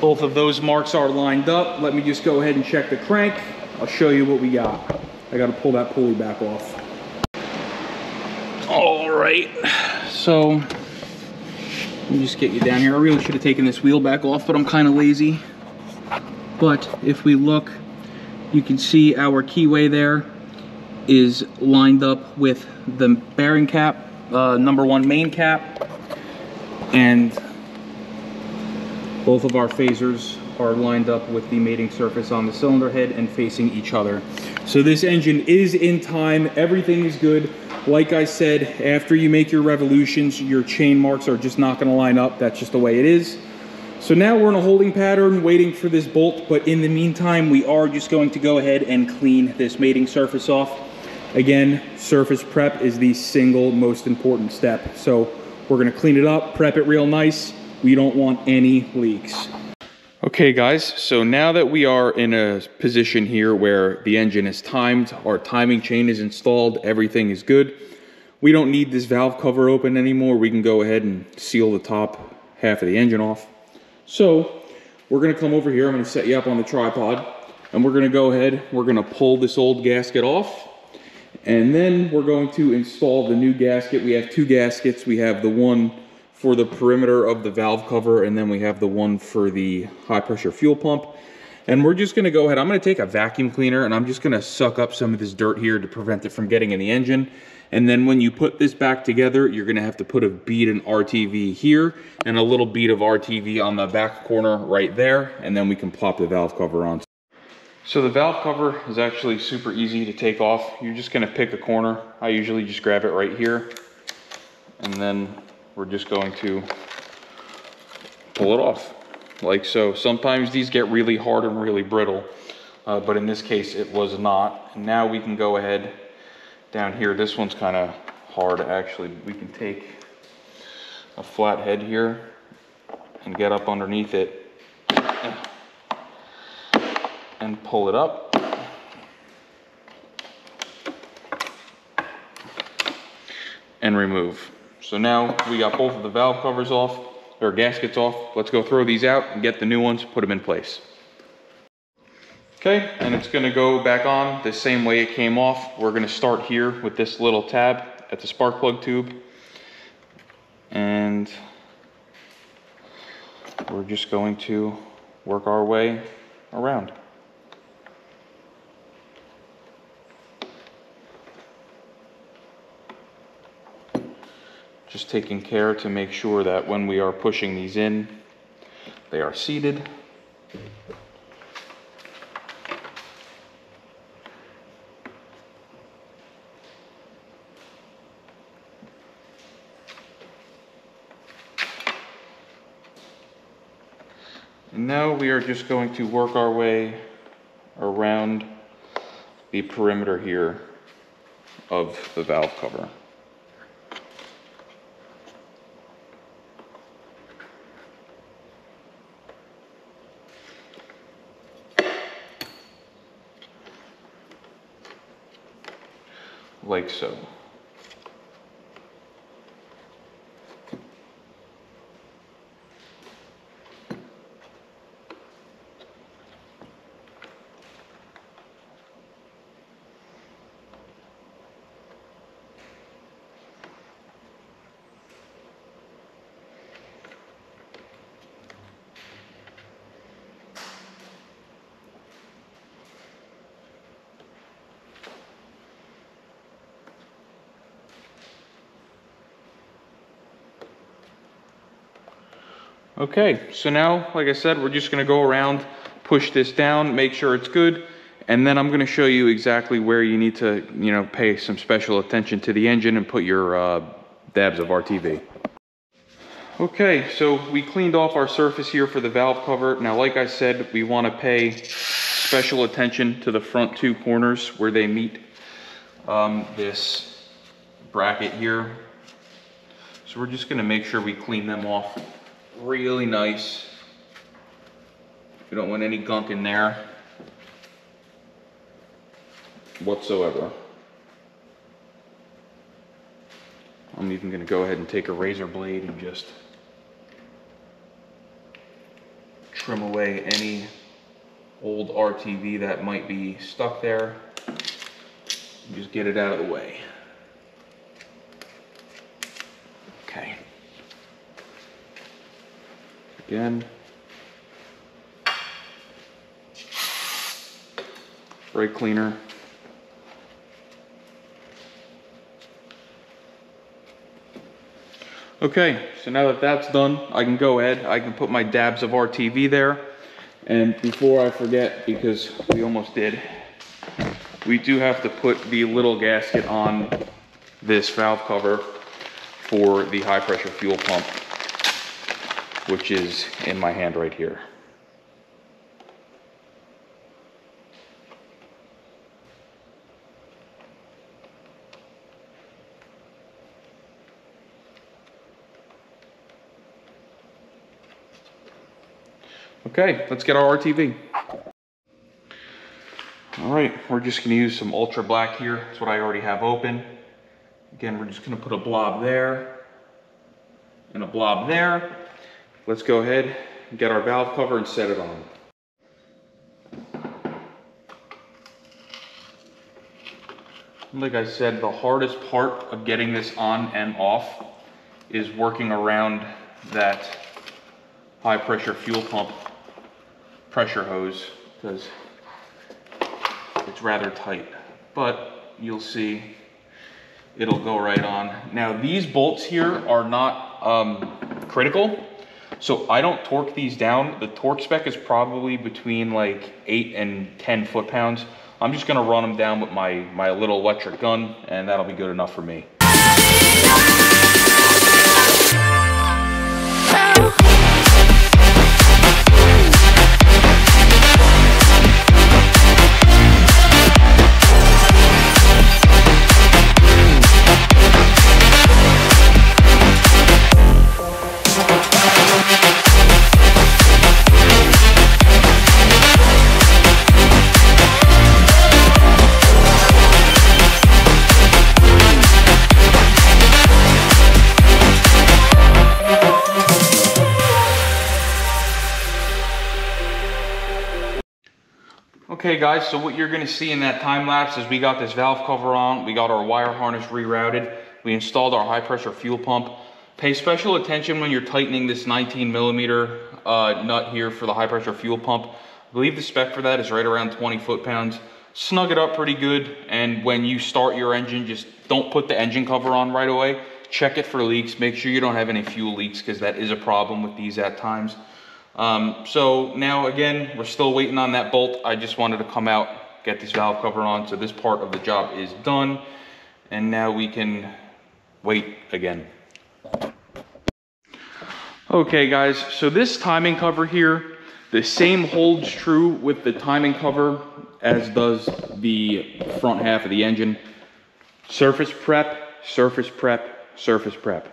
Both of those marks are lined up. Let me just go ahead and check the crank. I'll show you what we got. I gotta pull that pulley back off. All right, so let me just get you down here. I really should have taken this wheel back off, but I'm kind of lazy. But if we look, you can see our keyway there is lined up with the bearing cap, number 1 main cap, and both of our phasers are lined up with the mating surface on the cylinder head and facing each other. So this engine is in time, everything is good. Like I said, after you make your revolutions, your chain marks are just not gonna line up. That's just the way it is. So now we're in a holding pattern waiting for this bolt, but in the meantime, we are just going to go ahead and clean this mating surface off. Again, surface prep is the single most important step. So we're gonna clean it up, prep it real nice. We don't want any leaks. Okay guys, so now that we are in a position here where the engine is timed, our timing chain is installed, everything is good. We don't need this valve cover open anymore. We can go ahead and seal the top half of the engine off. So we're gonna come over here, I'm gonna set you up on the tripod, and we're gonna go ahead, we're gonna pull this old gasket off, and then we're going to install the new gasket. We have 2 gaskets. We have the one for the perimeter of the valve cover, and then we have the one for the high pressure fuel pump. And we're just gonna go ahead, I'm gonna take a vacuum cleaner and I'm just gonna suck up some of this dirt here to prevent it from getting in the engine. And then when you put this back together, you're gonna have to put a bead in RTV here and a little bead of RTV on the back corner right there, and then we can plop the valve cover on. So the valve cover is actually super easy to take off. You're just gonna pick a corner. I usually just grab it right here, and then we're just going to pull it off, like so. Sometimes these get really hard and really brittle, but in this case it was not. And now we can go ahead down here. This one's kind of hard actually. We can take a flat head here and get up underneath it and pull it up. And remove. So now we got both of the valve covers off, or gaskets off. Let's go throw these out and get the new ones, put them in place. Okay, and it's gonna go back on the same way it came off. We're gonna start here with this little tab at the spark plug tube. And we're just going to work our way around. Just taking care to make sure that when we are pushing these in, they are seated. And now we are just going to work our way around the perimeter here of the valve cover. Like so. Okay, so now, like I said, we're just gonna go around, push this down, make sure it's good, and then I'm gonna show you exactly where you need to, pay some special attention to the engine and put your dabs of RTV. Okay, so we cleaned off our surface here for the valve cover. Now, like I said, we want to pay special attention to the front two corners where they meet this bracket here. So we're just going to make sure we clean them off really nice. We don't want any gunk in there whatsoever. I'm even going to go ahead and take a razor blade and just trim away any old RTV that might be stuck there. And just get it out of the way. Okay. Again. Brake cleaner. Okay, so now that that's done, I can go ahead, I can put my dabs of RTV there. And before I forget, because we almost did, we do have to put the little gasket on this valve cover for the high pressure fuel pump, which is in my hand right here. Okay, let's get our RTV. All right, we're just gonna use some Ultra Black here. That's what I already have open. Again, we're just gonna put a blob there and a blob there. Let's go ahead and get our valve cover and set it on. Like I said, the hardest part of getting this on and off is working around that high pressure fuel pump pressure hose, because it's rather tight, but you'll see it'll go right on. Now these bolts here are not critical, so I don't torque these down. The torque spec is probably between like 8 and 10 foot-pounds. I'm just gonna run them down with my little electric gun, and that'll be good enough for me. Okay guys, so what you're gonna see in that time lapse is we got this valve cover on, we got our wire harness rerouted, we installed our high pressure fuel pump. Pay special attention when you're tightening this 19mm nut here for the high pressure fuel pump. I believe the spec for that is right around 20 foot-pounds. Snug it up pretty good, and when you start your engine, just don't put the engine cover on right away. Check it for leaks, make sure you don't have any fuel leaks, because that is a problem with these at times. So now again, we're still waiting on that bolt. I just wanted to come out, get this valve cover on, so this part of the job is done, and now we can wait again. Okay guys, so this timing cover here, the same holds true with the timing cover as does the front half of the engine. Surface prep, surface prep, surface prep.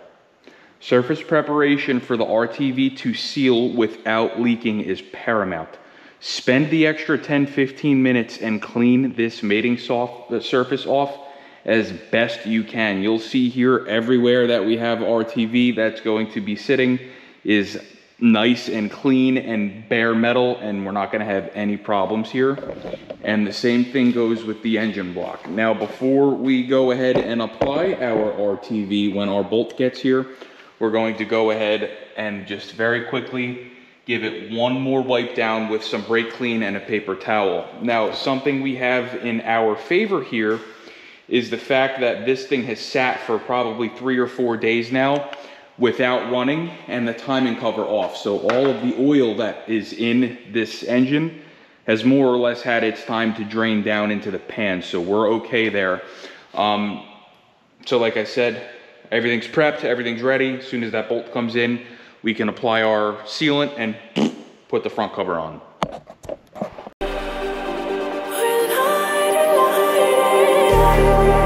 Surface preparation for the RTV to seal without leaking is paramount. Spend the extra 10-15 minutes and clean this mating surface off as best you can. You'll see here everywhere that we have RTV that's going to be sitting is nice and clean and bare metal, and we're not going to have any problems here. And the same thing goes with the engine block. Now before we go ahead and apply our RTV when our bolt gets here, we're going to go ahead and just very quickly give it one more wipe down with some brake clean and a paper towel. Now, something we have in our favor here is the fact that this thing has sat for probably 3 or 4 days now without running and the timing cover off. So all of the oil that is in this engine has more or less had its time to drain down into the pan. So we're okay there. So like I said, everything's prepped, everything's ready. As soon as that bolt comes in, we can apply our sealant and put the front cover on.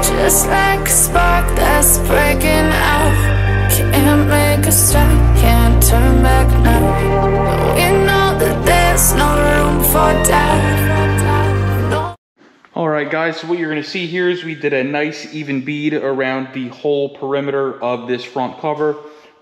Just like a spark that's breaking out, can't make a stop, can't turn back now. We know that there's no room for doubt. No. All right, guys, so what you're gonna see here is we did a nice even bead around the whole perimeter of this front cover.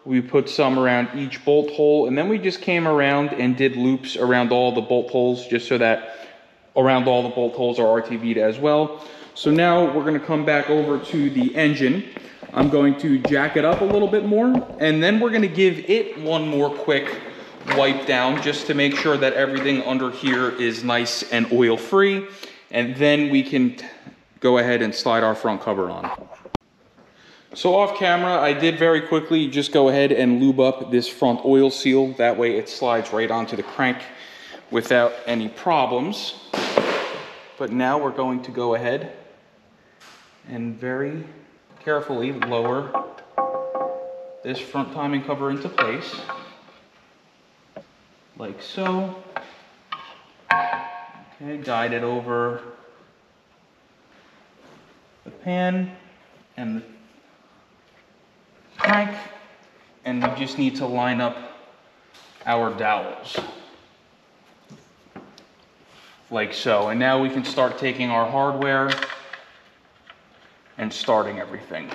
We put some around each bolt hole, and then we just came around and did loops around all the bolt holes, just so that around all the bolt holes are RTV'd as well. So now we're gonna come back over to the engine. I'm going to jack it up a little bit more, and then we're gonna give it one more quick wipe down just to make sure that everything under here is nice and oil free. And then we can go ahead and slide our front cover on. So off camera, I did very quickly just go ahead and lube up this front oil seal. That way it slides right onto the crank without any problems. But now we're going to go ahead and very carefully lower this front timing cover into place, like so. Okay, guide it over the pan and the crank, and we just need to line up our dowels, like so. And now we can start taking our hardware and starting everything.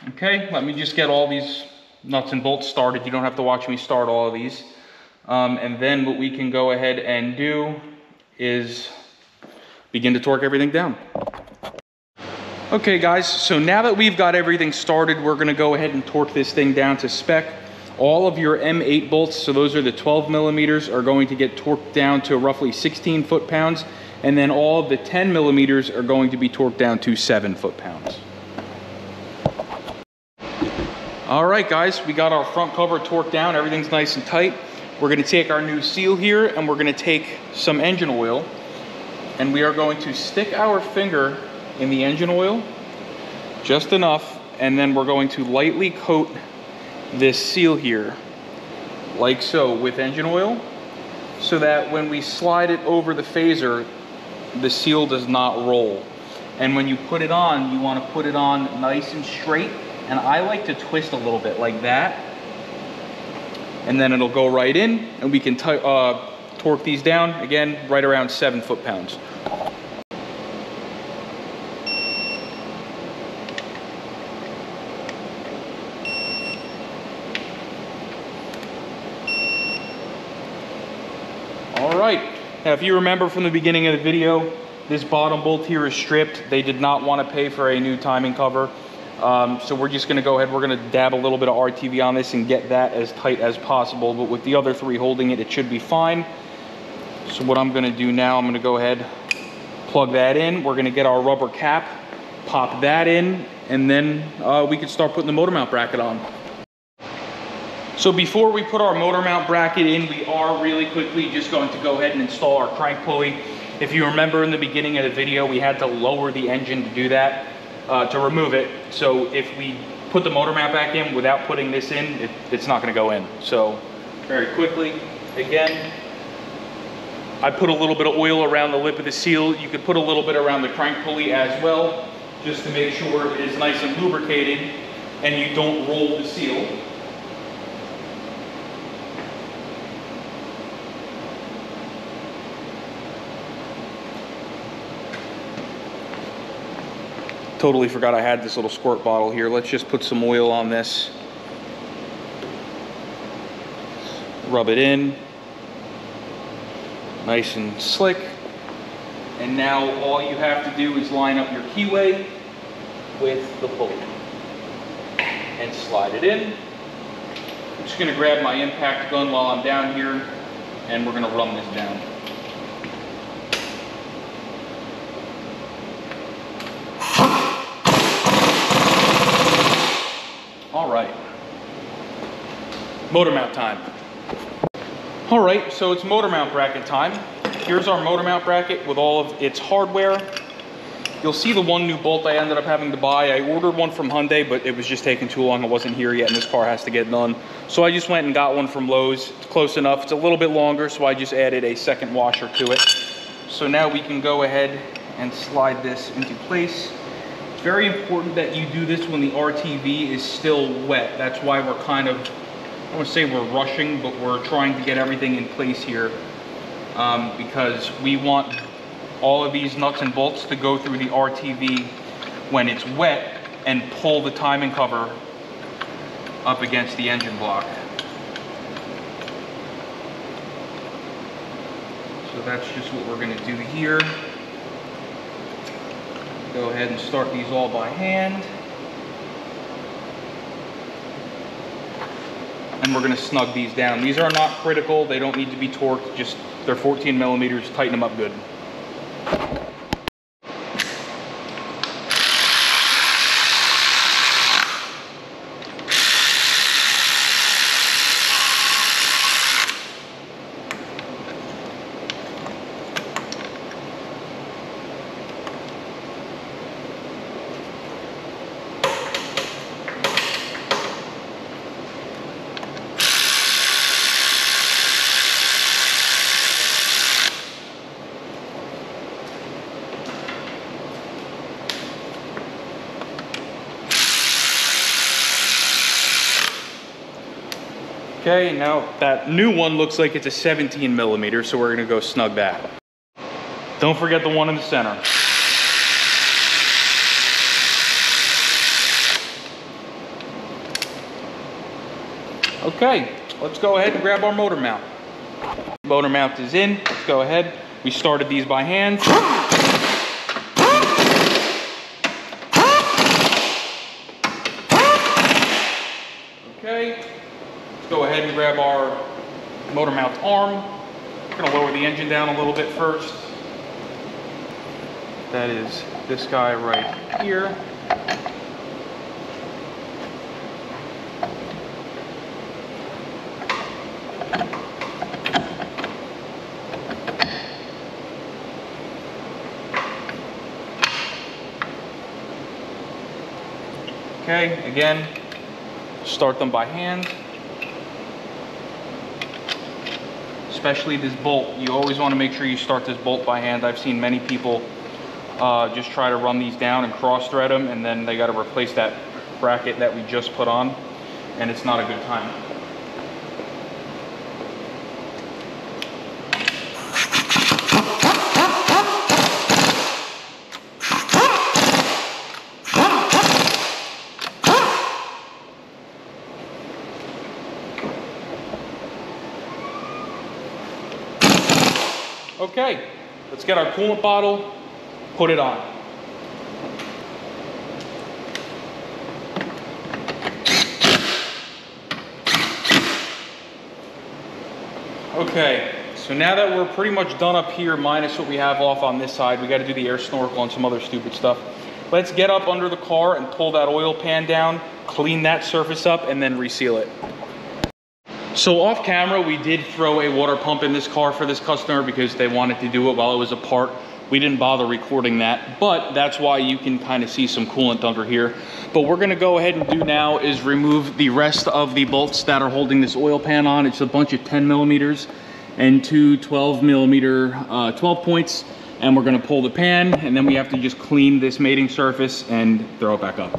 Okay, let me just get all these nuts and bolts started. You don't have to watch me start all of these. And then what we can go ahead and do is begin to torque everything down. Okay guys, so now that we've got everything started, we're gonna go ahead and torque this thing down to spec. All of your M8 bolts, so those are the 12 millimeters, are going to get torqued down to roughly 16 foot-pounds. And then all of the 10 millimeters are going to be torqued down to 7 foot-pounds. All right, guys, we got our front cover torqued down. Everything's nice and tight. We're gonna take our new seal here and we're gonna take some engine oil, and we are going to stick our finger in the engine oil, just enough, and then we're going to lightly coat this seal here, like so, with engine oil, so that when we slide it over the phaser, the seal does not roll. And when you put it on, you wanna put it on nice and straight. And I like to twist a little bit like that, and then it'll go right in, and we can torque these down, again, right around 7 foot-pounds. All right, now if you remember from the beginning of the video, this bottom bolt here is stripped. They did not want to pay for a new timing cover. So we're just gonna go ahead, we're gonna dab a little bit of RTV on this and get that as tight as possible, but with the other three holding it, it should be fine. So what I'm gonna do now, I'm gonna go ahead, plug that in. We're gonna get our rubber cap, pop that in, and then we can start putting the motor mount bracket on. So before we put our motor mount bracket in, we are really quickly just going to go ahead and install our crank pulley. If you remember in the beginning of the video, we had to lower the engine to do that. To remove it. So if we put the motor mount back in without putting this in, it's not going to go in. So very quickly, again, I put a little bit of oil around the lip of the seal. You could put a little bit around the crank pulley as well, just to make sure it is nice and lubricated and you don't roll the seal. Totally forgot I had this little squirt bottle here. Let's just put some oil on this. Rub it in. Nice and slick. And now all you have to do is line up your keyway with the pulley. And slide it in. just gonna grab my impact gun while I'm down here, and we're gonna run this down. All right, motor mount time. All right, so it's motor mount bracket time. Here's our motor mount bracket with all of its hardware. You'll see the one new bolt I ended up having to buy. I ordered one from Hyundai, but it was just taking too long. It wasn't here yet, and this car has to get done. So I just went and got one from Lowe's. It's close enough. It's a little bit longer, so I just added a second washer to it. So now we can go ahead and slide this into place. It's very important that you do this when the RTV is still wet. That's why we're kind of, I don't want to say we're rushing, but we're trying to get everything in place here because we want all of these nuts and bolts to go through the RTV when it's wet and pull the timing cover up against the engine block. So that's just what we're going to do here. Go ahead and start these all by hand. And we're going to snug these down. These are not critical. They don't need to be torqued. Just they're 14 millimeters. Tighten them up good. Okay, now that new one looks like it's a 17 millimeter, so we're gonna go snug that. Don't forget the one in the center. Okay, let's go ahead and grab our motor mount. Motor mount is in, let's go ahead. We started these by hand. Okay. Go ahead and grab our motor mount arm. We're going to lower the engine down a little bit first. That is this guy right here. Okay, again, start them by hand. Especially this bolt, you always want to make sure you start this bolt by hand. I've seen many people just try to run these down and cross thread them, and then they got to replace that bracket that we just put on, and it's not a good time. Okay, let's get our coolant bottle, put it on. Okay, so now that we're pretty much done up here, minus what we have off on this side, we got to do the air snorkel and some other stupid stuff. Let's get up under the car and pull that oil pan down, clean that surface up, and then reseal it. So off camera, we did throw a water pump in this car for this customer because they wanted to do it while it was apart. We didn't bother recording that, but that's why you can kind of see some coolant under here. But what we're gonna go ahead and do now is remove the rest of the bolts that are holding this oil pan on. It's a bunch of 10 millimeters and two 12 millimeter 12 points. And we're gonna pull the pan, and then we have to just clean this mating surface and throw it back up.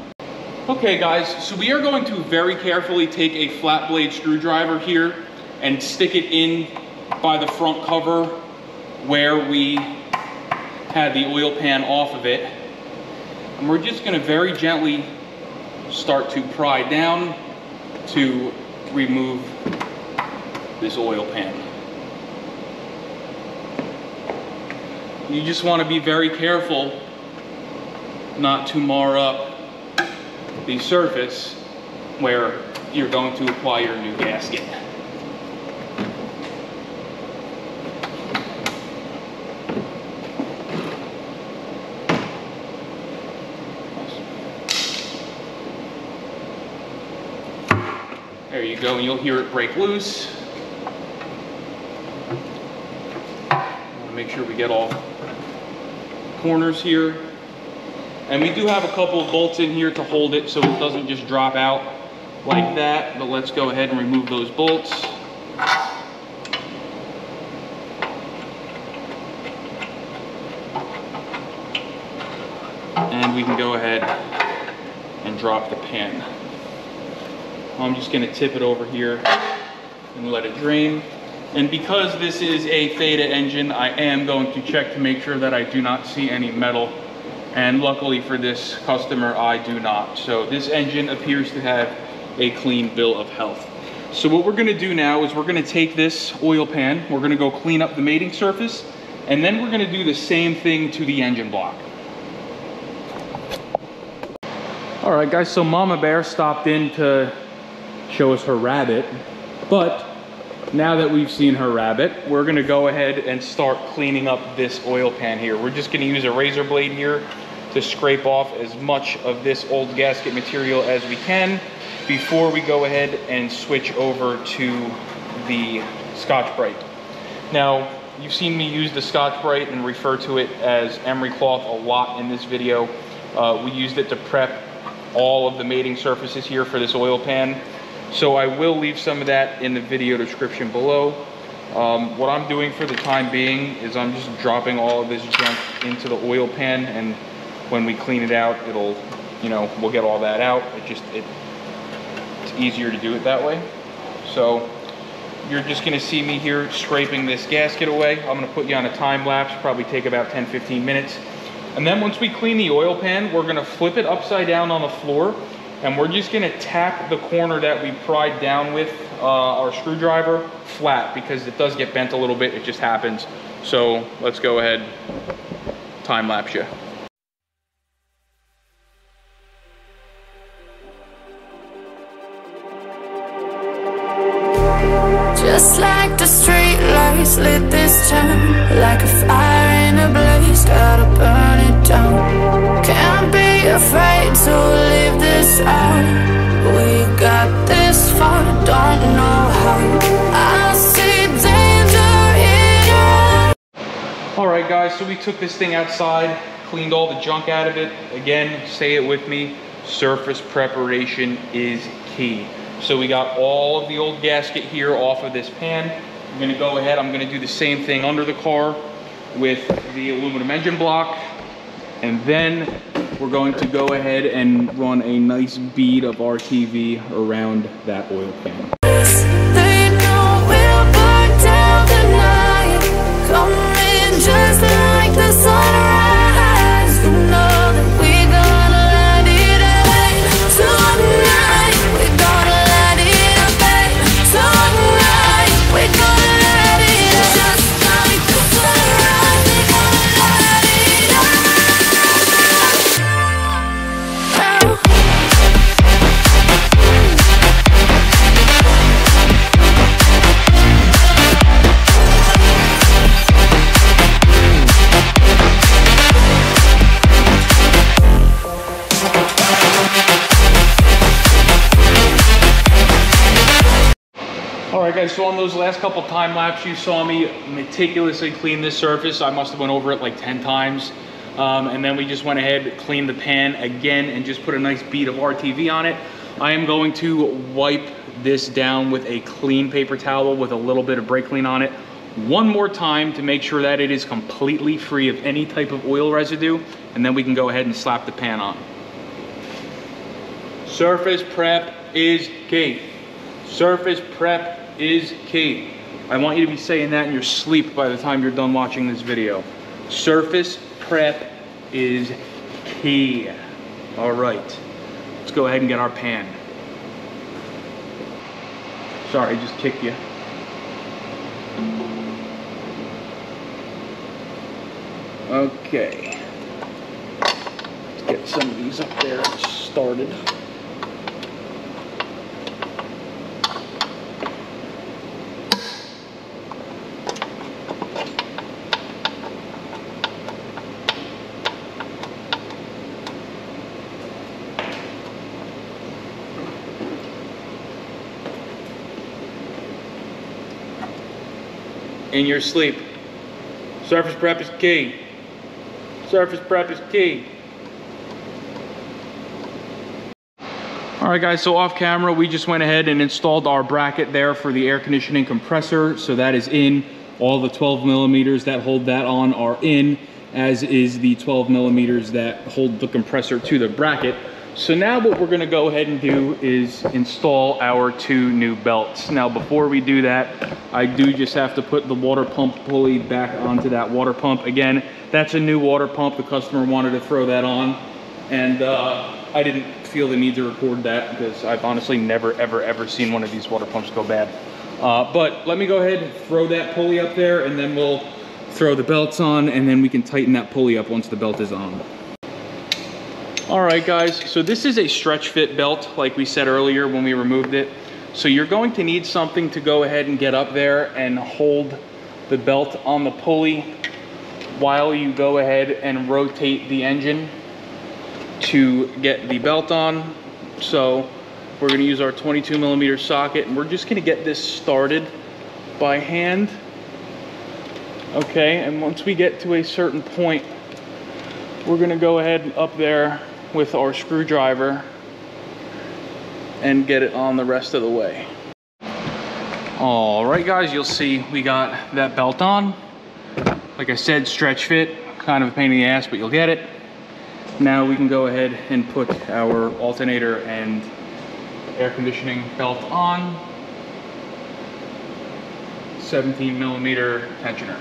Okay guys, so we are going to very carefully take a flat blade screwdriver here and stick it in by the front cover where we had the oil pan off of it. And we're just going to very gently start to pry down to remove this oil pan. You just want to be very careful not to mar up the surface where you're going to apply your new gasket. There you go, and you'll hear it break loose. Make sure we get all corners here. And we do have a couple of bolts in here to hold it so it doesn't just drop out like that, but let's go ahead and remove those bolts. And we can go ahead and drop the pan. I'm just going to tip it over here and let it drain. And because this is a Theta engine, I am going to check to make sure that I do not see any metal. And luckily for this customer, I do not. So this engine appears to have a clean bill of health. So what we're gonna do now is we're gonna take this oil pan, we're gonna go clean up the mating surface, and then we're gonna do the same thing to the engine block. All right guys, so Mama Bear stopped in to show us her rabbit, but now that we've seen her rabbit, we're gonna go ahead and start cleaning up this oil pan here. We're just gonna use a razor blade here to scrape off as much of this old gasket material as we can before we go ahead and switch over to the Scotch-Brite. Now, you've seen me use the Scotch-Brite and refer to it as emery cloth a lot in this video. We used it to prep all of the mating surfaces here for this oil pan. So I will leave some of that in the video description below. What I'm doing for the time being is I'm just dropping all of this junk into the oil pan, and when we clean it out, it'll, we'll get all that out. It's easier to do it that way. So you're just gonna see me here scraping this gasket away. I'm gonna put you on a time lapse, probably take about 10-15 minutes. And then once we clean the oil pan, we're gonna flip it upside down on the floor, and we're just gonna tap the corner that we pried down with our screwdriver flat, because it does get bent a little bit, it just happens. So let's go ahead, time lapse you. Just like the street lights lit this town, like a fire in a blaze, gotta burn it down. Can't be afraid to leave this out. We got this far, don't know how. I see danger in your... Alright guys, so we took this thing outside, cleaned all the junk out of it. Again, say it with me, surface preparation is key. So we got all of the old gasket here off of this pan. I'm gonna go ahead, I'm gonna do the same thing under the car with the aluminum engine block. And then we're going to go ahead and run a nice bead of RTV around that oil pan. They know we'll burn down the night, coming just like the sunrise. You know that we gonna light it up tonight. We gonna light it up tonight. We gonna light it up just like the sunrise. We gonna light it up. Alright guys, so on those last couple time lapses, you saw me meticulously clean this surface. I must have went over it like 10 times. And then we just went ahead, cleaned the pan again, and just put a nice bead of RTV on it. I am going to wipe this down with a clean paper towel with a little bit of brake clean on it one more time to make sure that it is completely free of any type of oil residue, and then we can go ahead and slap the pan on. Surface prep is key. Surface prep is key. I want you to be saying that in your sleep by the time you're done watching this video. Surface prep is key. All right, let's go ahead and get our pan. Sorry, I just kicked you. Okay, let's get some of these up there started. in your sleep. Surface prep is key. Surface prep is key. All right guys, so off camera, we just went ahead and installed our bracket there for the air conditioning compressor. So that is in. All the 12 millimeters that hold that on are in, as is the 12 millimeters that hold the compressor to the bracket. So now what we're gonna go ahead and do is install our 2 new belts. Now before we do that, I do just have to put the water pump pulley back onto that water pump. Again, that's a new water pump. The customer wanted to throw that on, and I didn't feel the need to record that because I've honestly never ever seen one of these water pumps go bad. But let me go ahead and throw that pulley up there, and then we'll throw the belts on, and then we can tighten that pulley up once the belt is on. All right guys, so this is a stretch fit belt like we said earlier when we removed it. So you're going to need something to go ahead and get up there and hold the belt on the pulley while you go ahead and rotate the engine to get the belt on. So we're gonna use our 22 millimeter socket, and we're just gonna get this started by hand. Okay, and once we get to a certain point, we're gonna go ahead up there with our screwdriver and get it on the rest of the way. All right guys, you'll see we got that belt on. Like I said, stretch fit, kind of a pain in the ass, but you'll get it. Now we can go ahead and put our alternator and air conditioning belt on. 17 millimeter tensioner.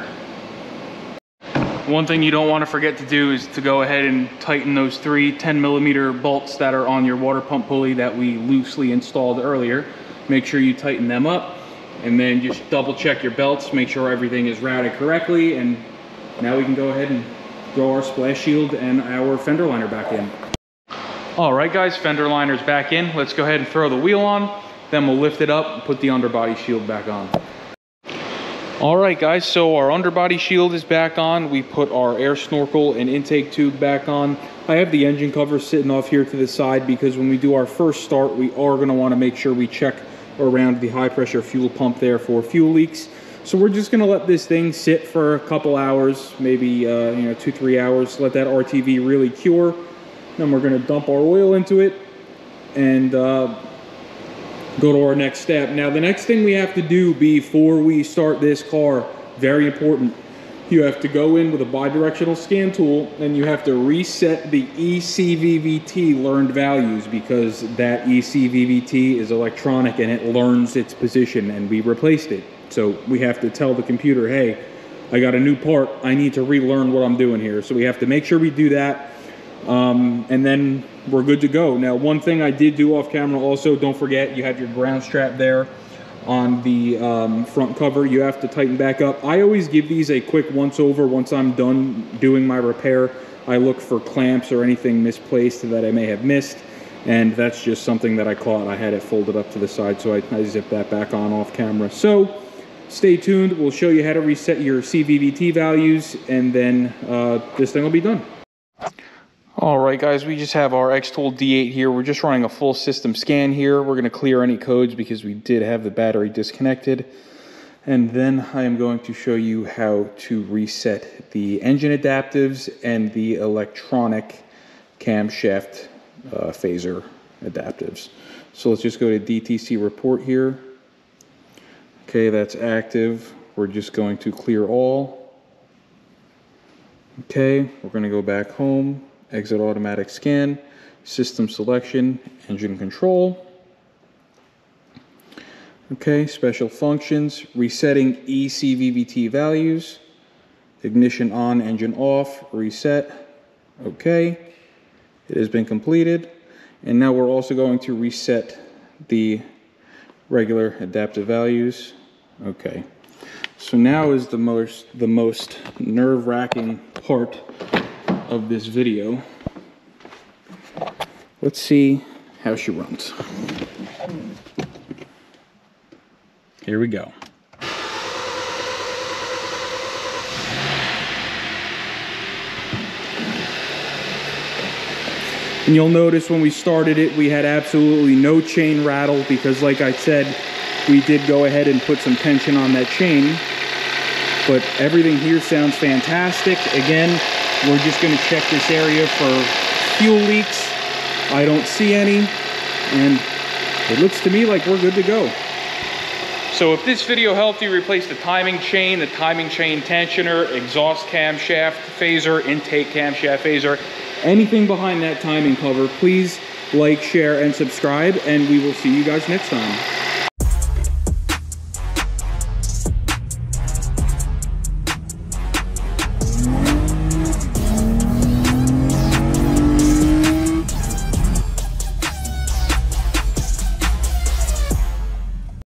One thing you don't want to forget to do is to go ahead and tighten those 3 10 millimeter bolts that are on your water pump pulley that we loosely installed earlier. Make sure you tighten them up, and then just double check your belts, make sure everything is routed correctly, and now we can go ahead and throw our splash shield and our fender liner back in. All right guys, fender liner's back in. Let's go ahead and throw the wheel on, then we'll lift it up and put the underbody shield back on. All right guys, so our underbody shield is back on. We put our air snorkel and intake tube back on. I have the engine cover sitting off here to the side because when we do our first start, we are gonna wanna make sure we check around the high pressure fuel pump there for fuel leaks. So we're just gonna let this thing sit for a couple hours, maybe 2-3 hours, let that RTV really cure. Then we're gonna dump our oil into it and go to our next step. Now the next thing we have to do before we start this car, very important, you have to go in with a bidirectional scan tool and you have to reset the ECVVT learned values, because that ECVVT is electronic and it learns its position, and we replaced it. So we have to tell the computer, hey, I got a new part, I need to relearn what I'm doing here. So we have to make sure we do that, and then we're good to go. Now, one thing I did do off camera also, don't forget, you have your ground strap there on the front cover. You have to tighten back up. I always give these a quick once over once I'm done doing my repair. I look for clamps or anything misplaced that I may have missed, and that's just something that I caught. I had it folded up to the side, so I zipped that back on off camera. So stay tuned. We'll show you how to reset your CVVT values, and then this thing will be done. All right, guys, we just have our Xtool D8 here. We're just running a full system scan here. We're going to clear any codes because we did have the battery disconnected. And then I am going to show you how to reset the engine adaptives and the electronic camshaft phaser adaptives. So let's just go to DTC report here. Okay, that's active. We're just going to clear all. Okay, we're going to go back home. Exit automatic scan, system selection, engine control. Okay, special functions, resetting ECVVT values, ignition on, engine off, reset. Okay, it has been completed. And now we're also going to reset the regular adaptive values. Okay, so now is the most nerve-wracking part of this video. Let's see how she runs. Here we go. And you'll notice when we started it, we had absolutely no chain rattle because, like I said, we did go ahead and put some tension on that chain. but everything here sounds fantastic. Again, we're just going to check this area for fuel leaks. I don't see any, and it looks to me like we're good to go. So if this video helped you replace the timing chain tensioner, exhaust camshaft phaser, intake camshaft phaser, anything behind that timing cover, please like, share, and subscribe, and we will see you guys next time.